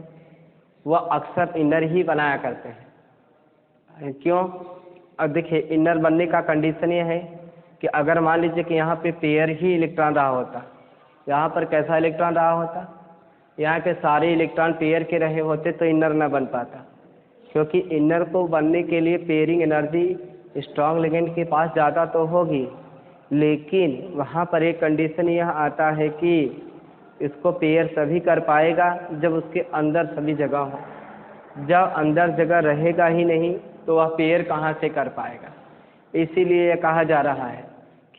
वह अक्सर इनर ही बनाया करते हैं। क्यों? अब देखिए, इनर बनने का कंडीशन ये है कि अगर मान लीजिए कि यहाँ पे पेयर ही इलेक्ट्रॉन रहा होता, यहाँ पर कैसा इलेक्ट्रॉन रहा होता, यहाँ के सारे इलेक्ट्रॉन पेयर के रहे होते तो इनर न बन पाता, क्योंकि इनर को बनने के लिए पेयरिंग एनर्जी स्ट्रांग लिगेंड के पास ज़्यादा तो होगी, लेकिन वहाँ पर एक कंडीशन यह आता है कि इसको पेयर तभी कर पाएगा जब उसके अंदर सभी जगह हो। जब अंदर जगह रहेगा ही नहीं तो वह पेयर कहाँ से कर पाएगा। इसीलिए यह कहा जा रहा है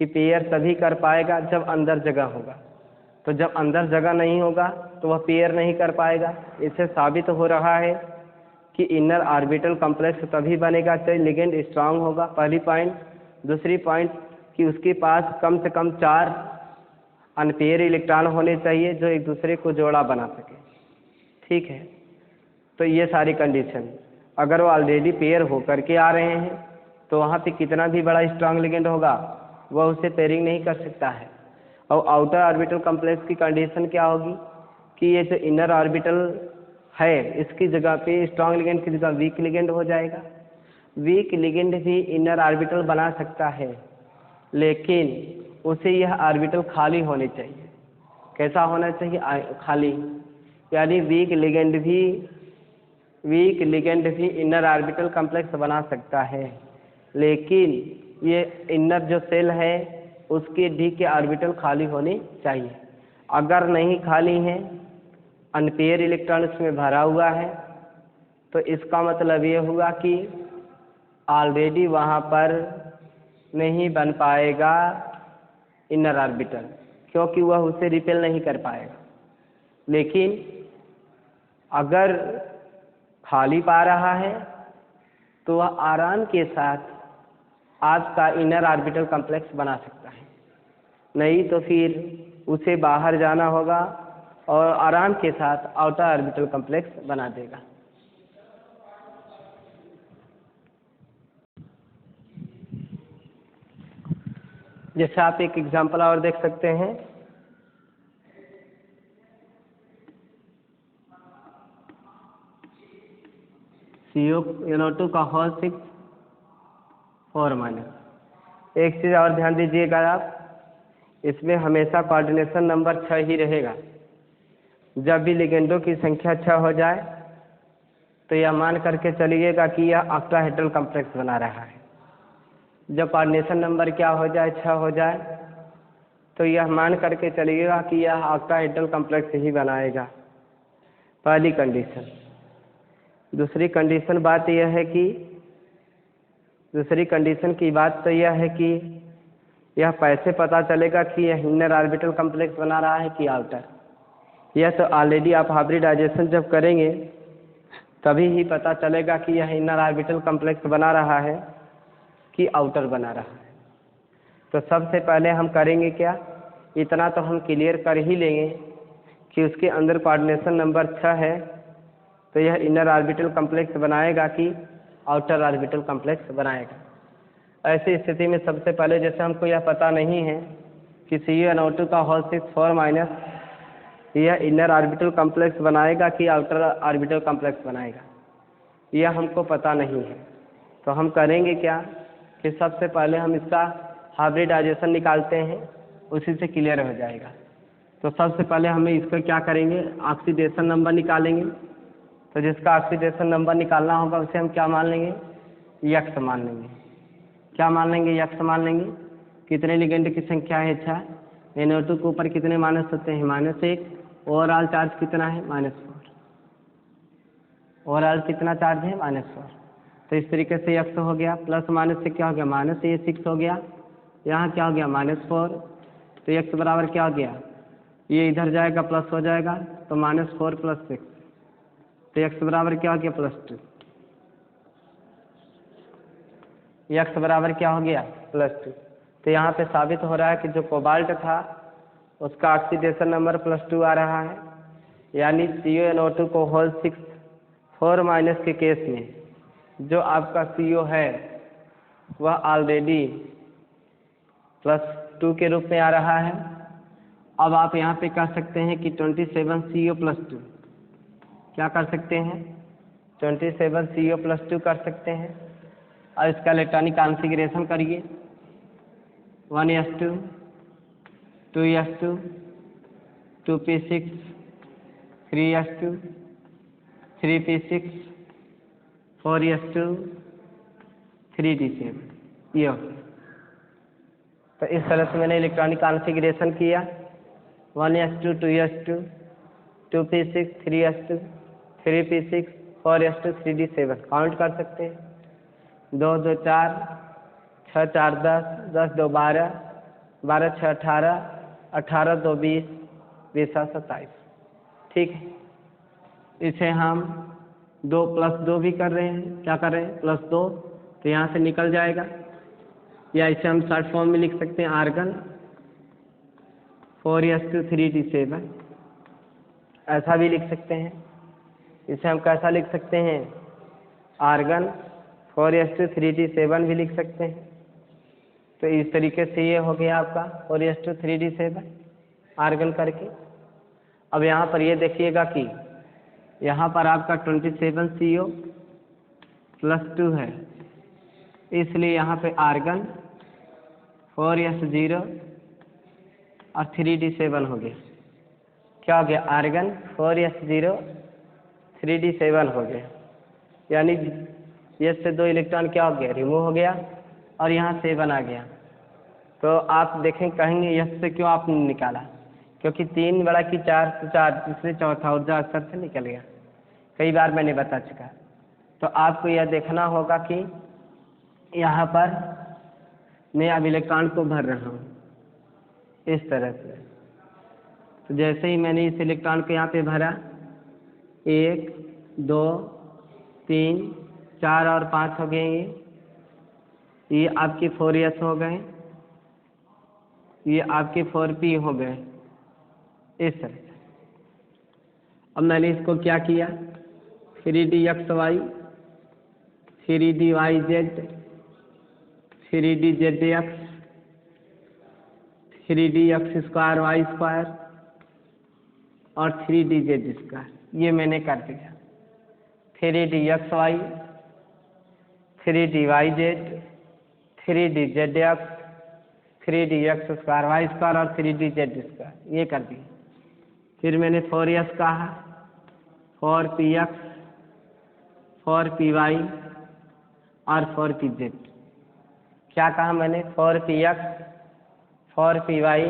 कि पेयर तभी कर पाएगा जब अंदर जगह होगा। तो जब अंदर जगह नहीं होगा तो वह पेयर नहीं कर पाएगा। इससे साबित हो रहा है कि इनर ऑर्बिटल कॉम्प्लेक्स तभी बनेगा चाहे लिगेंड स्ट्रांग होगा, पहली पॉइंट। दूसरी पॉइंट कि उसके पास कम से कम 4 अनपेयर इलेक्ट्रॉन होने चाहिए जो एक दूसरे को जोड़ा बना सके। ठीक है, तो ये सारी कंडीशन, अगर वो ऑलरेडी पेयर होकर के आ रहे हैं तो वहाँ पे कितना भी बड़ा स्ट्रांग लिगेंड होगा वह उसे पेयरिंग नहीं कर सकता है। और आउटर ऑर्बिटल कॉम्प्लेक्स की कंडीशन क्या होगी कि ये जो इनर ऑर्बिटल है इसकी जगह पे स्ट्रांग लिगेंड की जगह वीक लिगेंड हो जाएगा। वीक लिगेंड भी इनर ऑर्बिटल बना सकता है, लेकिन उसे यह ऑर्बिटल खाली होने चाहिए। कैसा होना चाहिए? खाली। यानी वीक लिगेंड भी इनर ऑर्बिटल कॉम्प्लेक्स बना सकता है, लेकिन ये इनर जो सेल है उसके डी के ऑर्बिटल खाली होने चाहिए। अगर नहीं खाली है, अनपेयर इलेक्ट्रॉन इसमें भरा हुआ है, तो इसका मतलब ये हुआ कि ऑलरेडी वहाँ पर नहीं बन पाएगा इनर ऑर्बिटल, क्योंकि वह उसे रिपेल नहीं कर पाएगा। लेकिन अगर खाली पा रहा है तो वह आराम के साथ आपका इनर ऑर्बिटल कॉम्प्लेक्स बना सकता है, नहीं तो फिर उसे बाहर जाना होगा और आराम के साथ आउटर ऑर्बिटल कॉम्प्लेक्स बना देगा। जैसे आप एक एग्जांपल और देख सकते हैं, CO2 का होल 6 4 माइनस। एक चीज़ और ध्यान दीजिएगा आप, इसमें हमेशा कोऑर्डिनेशन नंबर 6 ही रहेगा। जब भी लिगेंडों की संख्या 6 हो जाए तो यह मान करके चलिएगा कि यह ऑक्टाहेड्रल कॉम्प्लेक्स बना रहा है। जब कोऑर्डिनेशन नंबर क्या हो जाए? 6 हो जाए, तो यह मान करके चलिएगा कि यह ऑक्टाहेड्रल कॉम्प्लेक्स ही बनाएगा। पहली कंडीशन। दूसरी कंडीशन की बात तो यह है कि यह कैसे पता चलेगा कि यह इनर ऑर्बिटल कॉम्प्लेक्स बना रहा है कि आउटर। यह तो ऑलरेडी आप हाइब्रिडाइजेशन जब करेंगे तभी ही पता चलेगा कि यह इनर ऑर्बिटल कॉम्प्लेक्स बना रहा है कि आउटर बना रहा है। तो सबसे पहले हम करेंगे क्या, इतना तो हम क्लियर कर ही लेंगे कि उसके अंदर कोऑर्डिनेशन नंबर 6 है, तो यह इनर ऑर्बिटल कॉम्प्लेक्स बनाएगा कि आउटर ऑर्बिटल कॉम्प्लेक्स बनाएगा। ऐसी स्थिति में सबसे पहले जैसे हमको यह पता नहीं है कि CuNO2 का होल 6 4 माइनस यह इनर ऑर्बिटल कॉम्प्लेक्स बनाएगा कि आउटर ऑर्बिटल कॉम्प्लेक्स बनाएगा, यह हमको पता नहीं है। तो हम करेंगे क्या कि सबसे पहले हम इसका हाइब्रिडाइजेशन निकालते हैं, उसी से क्लियर हो जाएगा। तो सबसे पहले हमें इसका क्या करेंगे, ऑक्सीडेशन नंबर निकालेंगे। तो जिसका ऑक्सीडेशन नंबर निकालना होगा उसे हम क्या मान लेंगे? यक्स मान लेंगे। क्या मान लेंगे? यक्स मान लेंगे। कितने लिगेंड की संख्या है? 6। NO2 के ऊपर कितने माइनस होते हैं? -1। ओवरऑल चार्ज कितना है? -4। ओवरऑल कितना चार्ज है? -4। तो इस तरीके से यक्स हो गया। प्लस माइनस से क्या हो गया? माइनस ये 6 हो गया। यहाँ क्या हो गया? -4। तो यक्स बराबर क्या हो गया? ये इधर जाएगा प्लस हो जाएगा, तो -4 + 6, तो यक्स बराबर क्या हो गया? +2। यक्स बराबर क्या हो गया? +2। तो यहाँ पे साबित हो रहा है कि जो कोबाल्ट था उसका ऑक्सीडेशन नंबर +2 आ रहा है। यानी CuNO2 को होल 6 4 माइनस के केस में जो आपका CO है वह ऑलरेडी +2 के रूप में आ रहा है, अब आप यहाँ पे कर सकते हैं कि 27CO+2 क्या कर सकते हैं, 27CO+2 कर सकते हैं। और इसका इलेक्ट्रॉनिक कॉन्फ़िगरेशन करिए, 1s2 2s2 2p6 3s2 3p6 4s2 3d7। ये हो गया। तो इस तरह से मैंने इलेक्ट्रॉनिक कॉन्फ़िगरेशन किया, 1s2 2s2 2p6 3s2 3p6 4s2 3d7। Count कर सकते हैं, 2 2 4 6 4 10 10 2 12 12 6 18 18 2 20 20 7 27। ठीक है, इसे हम 2 + 2 भी कर रहे हैं, क्या कर रहे हैं, +2, तो यहाँ से निकल जाएगा। या इसे हम शॉर्ट फॉर्म में लिख सकते हैं, आर्गन 4s2 3d7, ऐसा भी लिख सकते हैं। इसे हम कैसा लिख सकते हैं, आर्गन 4s2 3d7 भी लिख सकते हैं। तो इस तरीके से ये हो गया आपका 4s2 3d7 आर्गन करके। अब यहाँ पर ये देखिएगा कि यहाँ पर आपका 27CO+2 है, इसलिए यहाँ पे आर्गन 4s0 और 3d7 हो गया। क्या हो गया, आर्गन 4s0 3d7 हो गया। यानी ये से 2 इलेक्ट्रॉन क्या हो गया, रिमूव हो गया और यहाँ 7 आ गया। तो आप देखें, कहेंगे यह से क्यों आपने निकाला, क्योंकि 3 बड़ा कि 4 से 4, इसलिए चौथा ऊर्जा स्तर से निकल गया। कई बार मैंने बता चुका। तो आपको यह देखना होगा कि यहाँ पर मैं अब इलेक्ट्रॉन को भर रहा हूँ इस तरह से। तो जैसे ही मैंने इस इलेक्ट्रॉन को यहाँ पे भरा, 1 2 3 4 और 5 हो गए, ये आपके 4s हो गए, ये आपके 4p हो गए, इस तरह से। अब मैंने इसको क्या किया, 3dxy 3dyz 3dzx 3dx² y² और 3dz², ये मैंने कर दिया। 3dxy 3dyz 3dzx 3dx² y² और 3dz², ये कर दिया। फिर मैंने 4s कहा, 4px 4py और 4pz। क्या कहा मैंने, 4px 4py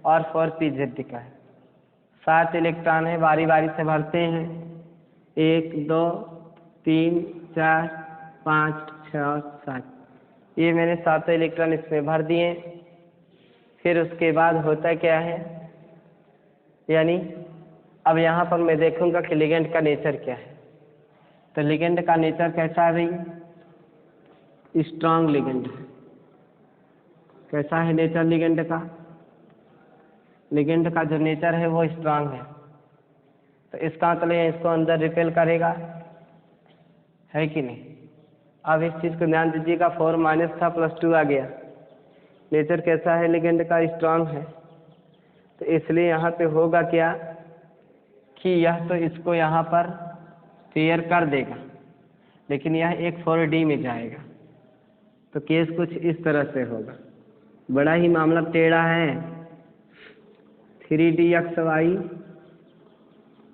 और 4pz दिखा है। 7 इलेक्ट्रॉन है, बारी बारी से भरते हैं, 1 2 3 4 5 6 और 7। ये मैंने 7 इलेक्ट्रॉन इसमें भर दिए। फिर उसके बाद होता क्या है, यानी अब यहाँ पर मैं देखूंगा कि लिगेंड का नेचर क्या है। तो लिगेंड का नेचर कैसा है भाई, स्ट्रांग लिगेंड है। कैसा है नेचर लिगेंड का, लिगेंड का जो नेचर है वो स्ट्रांग है। तो इसका मतलब इसको अंदर रिपेल करेगा, है कि नहीं। अब इस चीज़ को ध्यान दीजिएगा, 4- था +2 आ गया। नेचर कैसा है लिगेंड का, स्ट्रांग है। तो इसलिए यहाँ पे होगा क्या कि यह तो इसको यहाँ पर पेयर कर देगा, लेकिन यह एक 4D में जाएगा। तो केस कुछ इस तरह से होगा, बड़ा ही मामला टेढ़ा है। 3dxy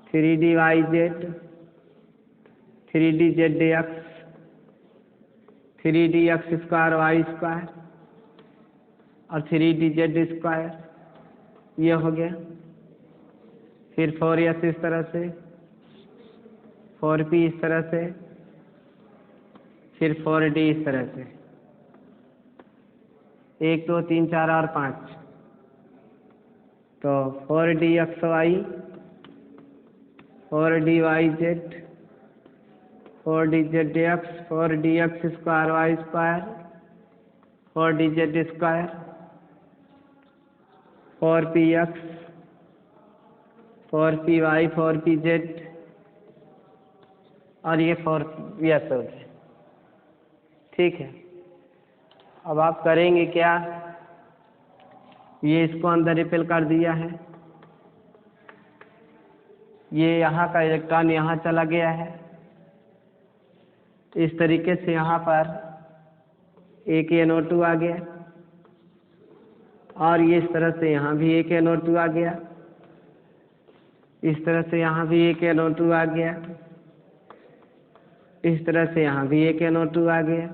3dyz 3dzx 3dx² y² और 3dz², ये हो गया। फिर 4s इस तरह से, 4p इस तरह से, फिर 4d इस तरह से, 1 2 3 4 और 5। तो 4dxy 4dyz 4dzx 4dx² y² 4dz², 4px 4py 4pz और ये 4s हो गए। ठीक है, अब आप करेंगे क्या, ये इसको अंदर रिपेल कर दिया है, ये यहाँ का इलेक्ट्रॉन यहाँ चला गया है। इस तरीके से यहाँ पर एक NO2 आ गया, और ये इस तरह से यहाँ भी एक NO2 आ गया, इस तरह से यहाँ भी एक NO2 आ गया, इस तरह से यहाँ भी एक NO2 आ गया,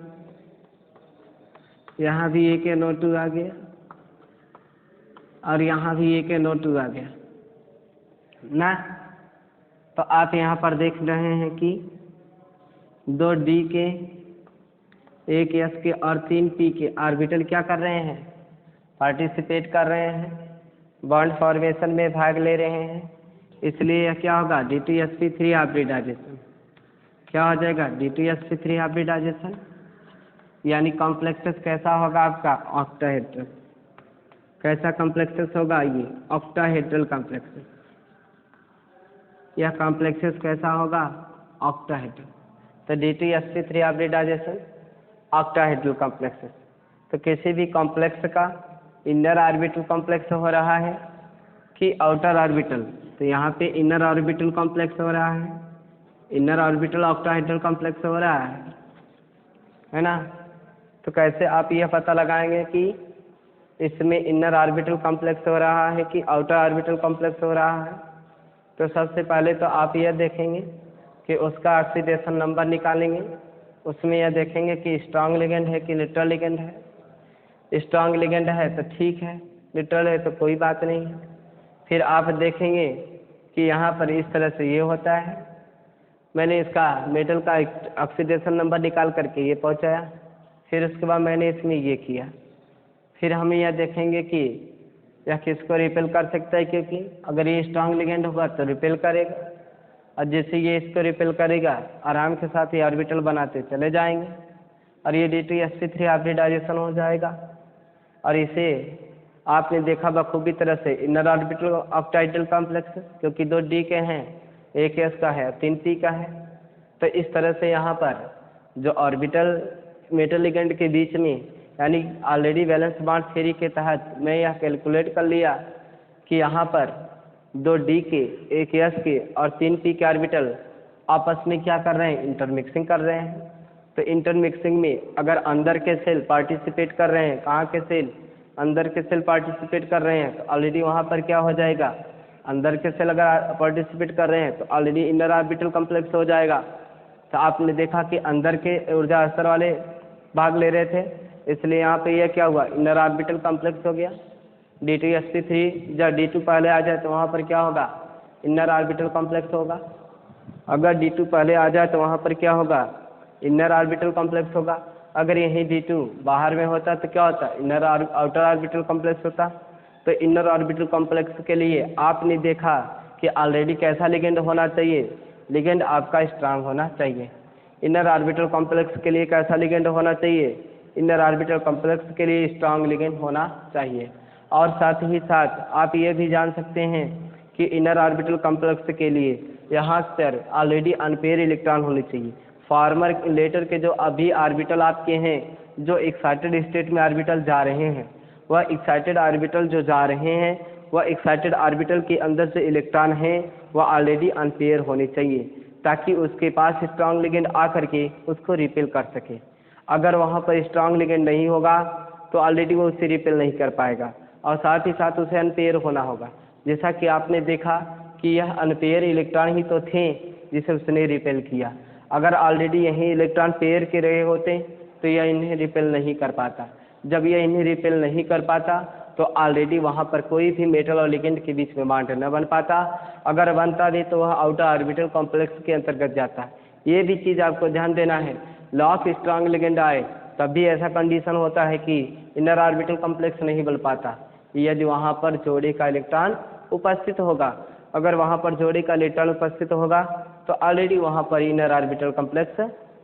यहाँ भी एक NO2 आ गया, और यहाँ भी एक NO2 आ गया ना। तो आप यहाँ पर देख रहे हैं कि 2 D के, 1 S के और 3 P के ऑर्बिटल क्या कर रहे हैं, पार्टिसिपेट कर रहे हैं, बॉन्ड फॉर्मेशन में भाग ले रहे हैं। इसलिए यह क्या होगा, D2sp3 हाइब्रिडाइजेशन। क्या हो जाएगा, D2sp3 हाइब्रिडाइजेशन, यानी कॉम्प्लेक्सेस कैसा होगा आपका, ऑक्टाहेड्रल। कैसा कॉम्प्लेक्सेस होगा, ये ऑक्टाहेड्रल कॉम्प्लेक्सेस। यह कॉम्प्लेक्सेस कैसा होगा, ऑक्टाहेड्रल। तो D2sp3 हाइब्रिडाइजेशन, ऑक्टाहेड्रल कॉम्प्लेक्सेस। तो किसी भी कॉम्प्लेक्स का इनर ऑर्बिटल कॉम्प्लेक्स हो रहा है कि आउटर ऑर्बिटल, तो यहाँ पे इनर ऑर्बिटल कॉम्प्लेक्स हो रहा है, इनर ऑर्बिटल ऑक्टाहेड्रल कॉम्प्लेक्स हो रहा है ना। तो कैसे आप यह पता लगाएंगे कि इसमें इनर ऑर्बिटल कॉम्प्लेक्स हो रहा है कि आउटर ऑर्बिटल कॉम्प्लेक्स हो रहा है। तो सबसे पहले तो आप यह देखेंगे कि उसका ऑक्सीडेशन नंबर निकालेंगे, उसमें यह देखेंगे कि स्ट्रांग लिगेंड है कि न्यूट्रल लिगेंड है। स्ट्रांग लिगेंड है तो ठीक है, न्यूट्रल है तो कोई बात नहीं है। फिर आप देखेंगे कि यहाँ पर इस तरह से ये होता है, मैंने इसका मेटल का ऑक्सीडेशन नंबर निकाल करके ये पहुँचाया, फिर उसके बाद मैंने इसमें ये किया। फिर हम यह देखेंगे कि यह किसको रिपेल कर सकता है, क्योंकि अगर ये स्ट्रांग लिगेंड होगा तो रिपेल करेगा, और जैसे ये इसको रिपेल करेगा आराम के साथ ये ऑर्बिटल बनाते चले जाएंगे, और ये D2sp3 हाइब्रिडाइजेशन हो जाएगा। और इसे आपने देखा बखूबी तरह से इनर ऑर्बिटल ऑक्टाहेड्रल कॉम्प्लेक्स, क्योंकि 2 D के हैं, 1 S का है, 3 P का है। तो इस तरह से यहाँ पर जो ऑर्बिटल मेटल लिगेंड के बीच में, यानी ऑलरेडी वैलेंस बॉन्ड थ्योरी के तहत मैं यह कैलकुलेट कर लिया कि यहाँ पर 2 D के, 1 S के और 3 P के ऑर्बिटल आपस में क्या कर रहे हैं, इंटरमिक्सिंग कर रहे हैं। तो इंटरमिक्सिंग में अगर अंदर के सेल पार्टिसिपेट कर रहे हैं, कहाँ के सेल, अंदर के सेल पार्टिसिपेट कर रहे हैं, तो ऑलरेडी वहाँ पर क्या हो जाएगा, अंदर के सेल अगर पार्टिसिपेट कर रहे हैं तो ऑलरेडी इनर ऑर्बिटल कॉम्प्लेक्स हो जाएगा। तो आपने देखा कि अंदर के ऊर्जा स्तर वाले भाग ले रहे थे, इसलिए यहाँ पे यह क्या हुआ, इनर ऑर्बिटल कॉम्प्लेक्स हो गया। D2sp3 जब D2 पहले आ जाए तो वहाँ पर क्या होगा, इनर ऑर्बिटल कॉम्प्लेक्स होगा। अगर D2 पहले आ जाए तो वहाँ पर क्या होगा, इनर ऑर्बिटल कॉम्प्लेक्स होगा। अगर यही D2 बाहर में होता तो क्या होता, इनर आउटर ऑर्बिटल कॉम्प्लेक्स होता। तो इनर ऑर्बिटल कॉम्प्लेक्स के लिए आपने देखा कि ऑलरेडी कैसा लिगेंड होना चाहिए, लिगेंड आपका स्ट्रांग होना चाहिए। इनर ऑर्बिटल कॉम्प्लेक्स के लिए कैसा लिगेंड होना चाहिए, इनर ऑर्बिटल कॉम्प्लेक्स के लिए स्ट्रांग लिगेंड होना चाहिए। और साथ ही साथ आप ये भी जान सकते हैं कि इनर ऑर्बिटल कॉम्प्लेक्स के लिए यहाँ पर ऑलरेडी अनपेयर इलेक्ट्रॉन होने चाहिए। फॉर्मर लेटर के जो अभी ऑर्बिटल आपके हैं, जो एक्साइटेड स्टेट में ऑर्बिटल जा रहे हैं, वह एक्साइटेड ऑर्बिटल जो जा रहे हैं, वह एक्साइटेड ऑर्बिटल के अंदर से इलेक्ट्रॉन हैं वह ऑलरेडी अनपेयर होने चाहिए, ताकि उसके पास स्ट्रांग लिगेंड आकर के उसको रिपेल कर सके। अगर वहाँ पर स्ट्रांग लिगेंड नहीं होगा तो ऑलरेडी वो उसे रिपेल नहीं कर पाएगा, और साथ ही साथ उसे अनपेयर होना होगा। जैसा कि आपने देखा कि यह अनपेयर इलेक्ट्रॉन ही तो थे जिसे उसने रिपेल किया। अगर ऑलरेडी यही इलेक्ट्रॉन पेयर के रहे होते तो यह इन्हें रिपेल नहीं कर पाता। जब यह इन्हें रिपेल नहीं कर पाता तो ऑलरेडी वहाँ पर कोई भी मेटल और लिगेंड के बीच में बॉन्ड न बन पाता। अगर बनता भी तो वह आउटर ऑर्बिटल कॉम्प्लेक्स के अंतर्गत जाता है। ये भी चीज़ आपको ध्यान देना है, लॉक स्ट्रांग लिगेंड आए तब भी ऐसा कंडीशन होता है कि इनर ऑर्बिटल कॉम्प्लेक्स नहीं बन पाता, यदि वहाँ पर जोड़े का इलेक्ट्रॉन उपस्थित होगा। अगर वहाँ पर जोड़े का इलेक्ट्रॉन उपस्थित होगा तो ऑलरेडी वहाँ पर इनर ऑर्बिटल कॉम्प्लेक्स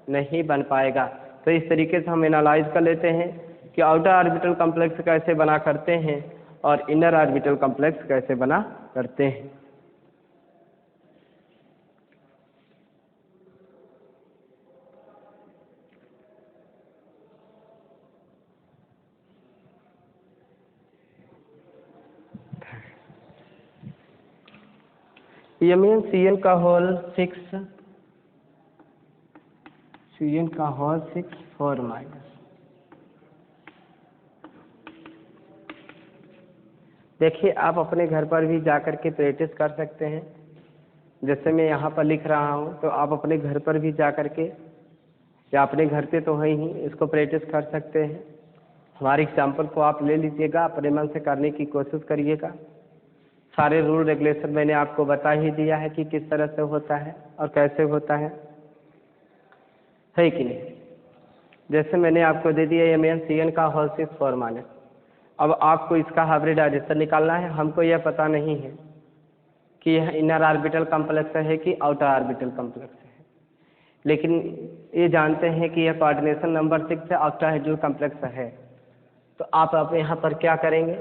नहीं बन पाएगा। तो इस तरीके से हम एनालाइज कर लेते हैं कि आउटर ऑर्बिटल कॉम्प्लेक्स कैसे बना करते हैं और इनर ऑर्बिटल कॉम्प्लेक्स कैसे बना करते हैं। ये मीन Cn का होल 6 Cn का होल 6 4 माइनस। देखिए आप अपने घर पर भी जाकर के प्रैक्टिस कर सकते हैं। जैसे मैं यहाँ पर लिख रहा हूँ तो आप अपने घर पर भी जाकर के, या अपने घर पे तो है ही, इसको प्रैक्टिस कर सकते हैं। हमारे एग्जाम्पल को आप ले लीजिएगा, अपने मन से करने की कोशिश करिएगा। सारे रूल रेगुलेशन मैंने आपको बता ही दिया है कि किस तरह से होता है और कैसे होता है कि नहीं। जैसे मैंने आपको दे दिया Mn का होल 6 4 माइनस। अब आपको इसका हाइब्रिडाइजेशन निकालना है। हमको यह पता नहीं है कि यह इनर ऑर्बिटल कॉम्प्लेक्स है कि आउटर ऑर्बिटल कॉम्प्लेक्स है, लेकिन ये जानते हैं कि यह कोऑर्डिनेशन नंबर 6 है, ऑक्टाहेड्रल कॉम्प्लेक्स है। तो आप यहाँ पर क्या करेंगे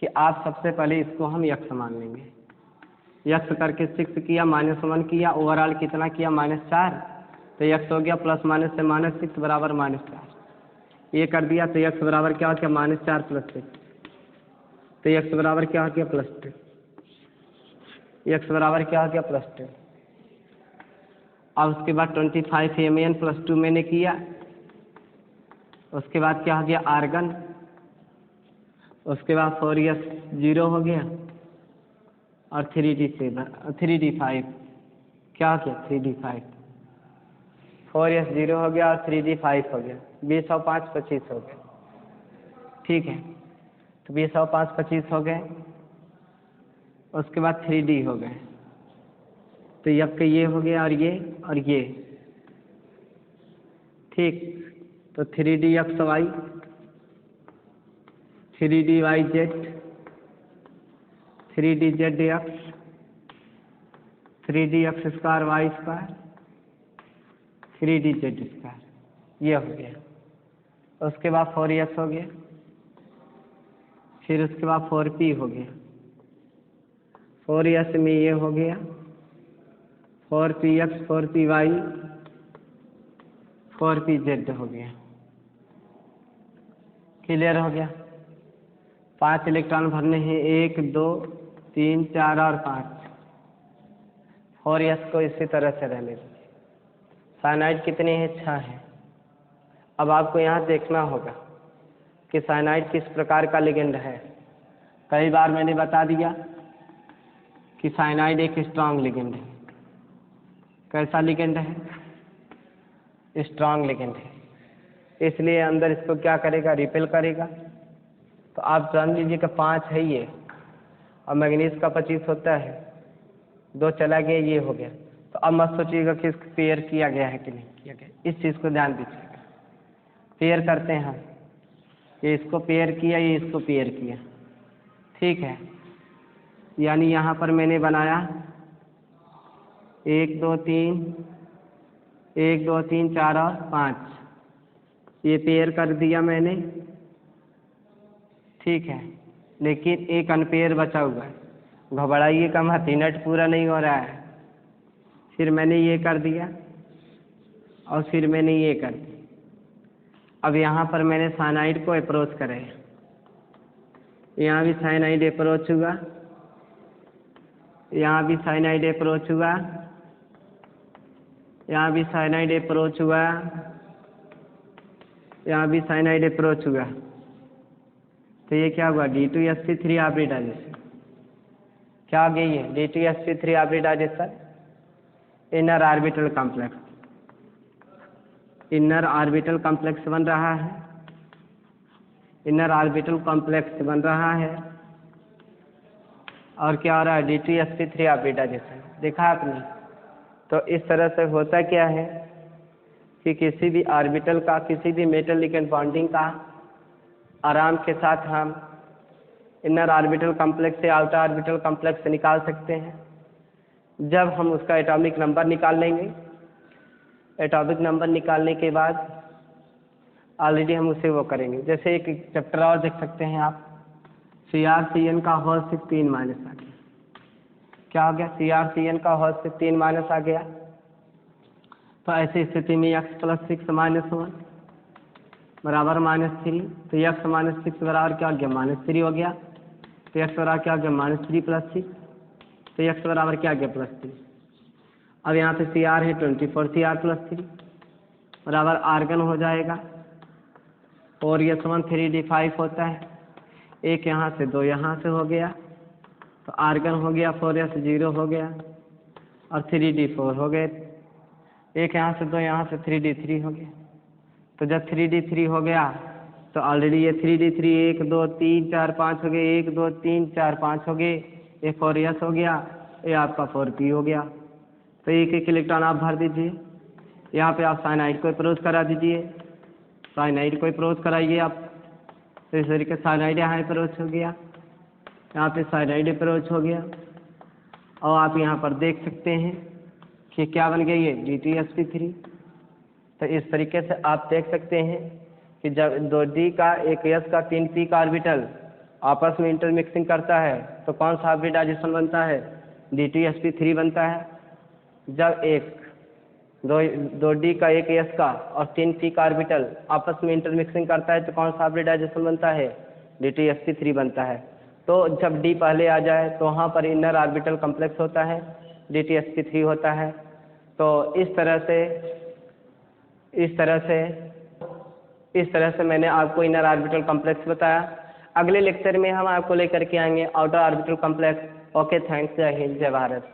कि आप सबसे पहले इसको हम यक्स मान लेंगे। यक्स करके 6 किया, -1 किया, ओवरऑल कितना किया -4, तो यक्स हो गया प्लस माइनस से -6 बराबर -4। ये कर दिया तो यक्स बराबर क्या हो गया -4 + 6, तो यक्स बराबर क्या हो गया +2। यक्स बराबर क्या हो गया +2। अब उसके बाद 25 Mn + 2 मैंने किया। उसके बाद क्या हो गया आर्गन। उसके बाद 4s 0 हो गया और 3d5 क्या हो गया 3d5। 4s 0 हो गया और 3d5 हो गया। 20 और 5 25 हो गए। ठीक है, तो 20 और 5 25 हो गए। उसके बाद 3d हो गए, तो यक ये हो गया और ये। ठीक, तो 3dxy 3dyz 3dzx 3dx2y2 3dz2, ये हो गया। उसके बाद 4s हो गया, फिर उसके बाद 4p हो गया। 4s में ये हो गया 4px 4py 4pz हो गया। क्लियर हो गया। 5 इलेक्ट्रॉन भरने हैं, 1 2 3 4 और 5। 4s को इसी तरह से रहने दीजिए। साइनाइड कितने हैं 6 हैं। अब आपको यहाँ देखना होगा कि साइनाइड किस प्रकार का लिगेंड है। कई बार मैंने बता दिया कि साइनाइड एक स्ट्रांग लिगेंड है। कैसा लिगेंड है? स्ट्रांग लिगेंड है, इसलिए अंदर इसको क्या करेगा रिपेल करेगा। तो आप जान लीजिए कि 5 है ये, और मैग्नीज का 25 होता है, 2 चला गया, ये हो गया। तो अब मत सोचिएगा कि इसको पेयर किया गया है कि नहीं किया गया, इस चीज़ को ध्यान दीजिएगा। पेयर करते हैं हम, ये इसको पेयर किया, ये इसको पेयर किया। ठीक है, यानी यहाँ पर मैंने बनाया 1 2 3 1 2 3 4 और 5, ये पेयर कर दिया मैंने। ठीक है, लेकिन एक अनपेयर बचा हुआ है। घबराइए का मत, मिनट पूरा नहीं हो रहा है। फिर मैंने ये कर दिया और फिर मैंने ये कर दिया। अब यहाँ पर मैंने साइनाइड को अप्रोच करे, यहाँ भी साइनाइड अप्रोच हुआ, यहाँ भी साइनाइड अप्रोच हुआ, यहाँ भी साइनाइड अप्रोच हुआ, यहाँ भी साइनाइड अप्रोच हुआ। तो ये क्या हुआ D2sp3 हाइब्रिडाइजेशन। क्या आ गई है D2sp3 hybridization. Inner orbital complex, inner orbital complex बन रहा है, इनर ऑर्बिटल कॉम्प्लेक्स बन रहा है। और क्या हो रहा है D2sp3 हाइब्रिडाइजेशन। देखा आपने। तो इस तरह से होता क्या है कि किसी भी ऑर्बिटल का, किसी भी मेटल लिगेंड बॉन्डिंग का आराम के साथ हम इनर ऑर्बिटल कॉम्प्लेक्स से आउटर ऑर्बिटल कॉम्प्लेक्स से निकाल सकते हैं। जब हम उसका एटॉमिक नंबर निकाल लेंगे, एटॉमिक नंबर निकालने के बाद ऑलरेडी हम उसे वो करेंगे। जैसे एक चैप्टर और देख सकते हैं आप, CrCn का होल 6 3 माइनस आ गया। क्या हो गया CrCn का होल 6 3 माइनस आ गया। तो ऐसी स्थिति में x + 6 - 1 बराबर -3, तो x - 6 बराबर क्या हो गया -3 हो गया। तो x बराबर क्या हो गया -3 + 6, तो x बराबर क्या गया +3। अब यहाँ पे Cr है 24 Cr +3 बराबर आर्गन हो जाएगा, और ये समान 3d5 होता है, एक यहाँ से 2 यहाँ से हो गया, तो आर्गन हो गया 4s 0 हो गया, और 3d4 हो गए, एक यहाँ से 2 यहाँ से 3d3 हो गया। तो जब 3d3 हो गया तो ऑलरेडी ये 3d3 1 2 3 4 5 हो गए, 1 2 3 4 5 हो गए, ये 4s हो गया, ये आपका 4p हो गया। तो एक एक इलेक्ट्रॉन आप भर दीजिए, यहाँ पे आप साइनाइड को अप्रोच करा दीजिए, साइनाइड को अप्रोच कराइए आप, तो इस तरीके से साइनाइड यहाँ अप्रोच हो गया, यहाँ पे साइनाइड अप्रोच हो गया, और आप यहाँ पर देख सकते हैं कि क्या बन गया ये DTsp3। तो इस तरीके से आप देख सकते हैं कि जब 2d का एक s का 3p का ऑर्बिटल आपस में इंटरमिक्सिंग करता है तो कौन सा हाइब्रिडाइजेशन बनता है, DTsp3 बनता है। जब एक 2d का एक s का और 3p का ऑर्बिटल आपस में इंटरमिक्सिंग करता है तो कौन सा हाइब्रिडाइजेशन बनता है, DTsp3 बनता है। तो जब d पहले आ जाए तो वहाँ पर इनर ऑर्बिटल कॉम्प्लेक्स होता है, DTsp3 होता है। तो इस तरह से मैंने आपको इनर ऑर्बिटल कॉम्प्लेक्स बताया। अगले लेक्चर में हम आपको लेकर के आएंगे outer orbital complex. Okay, thanks, जय हिंद, जय भारत।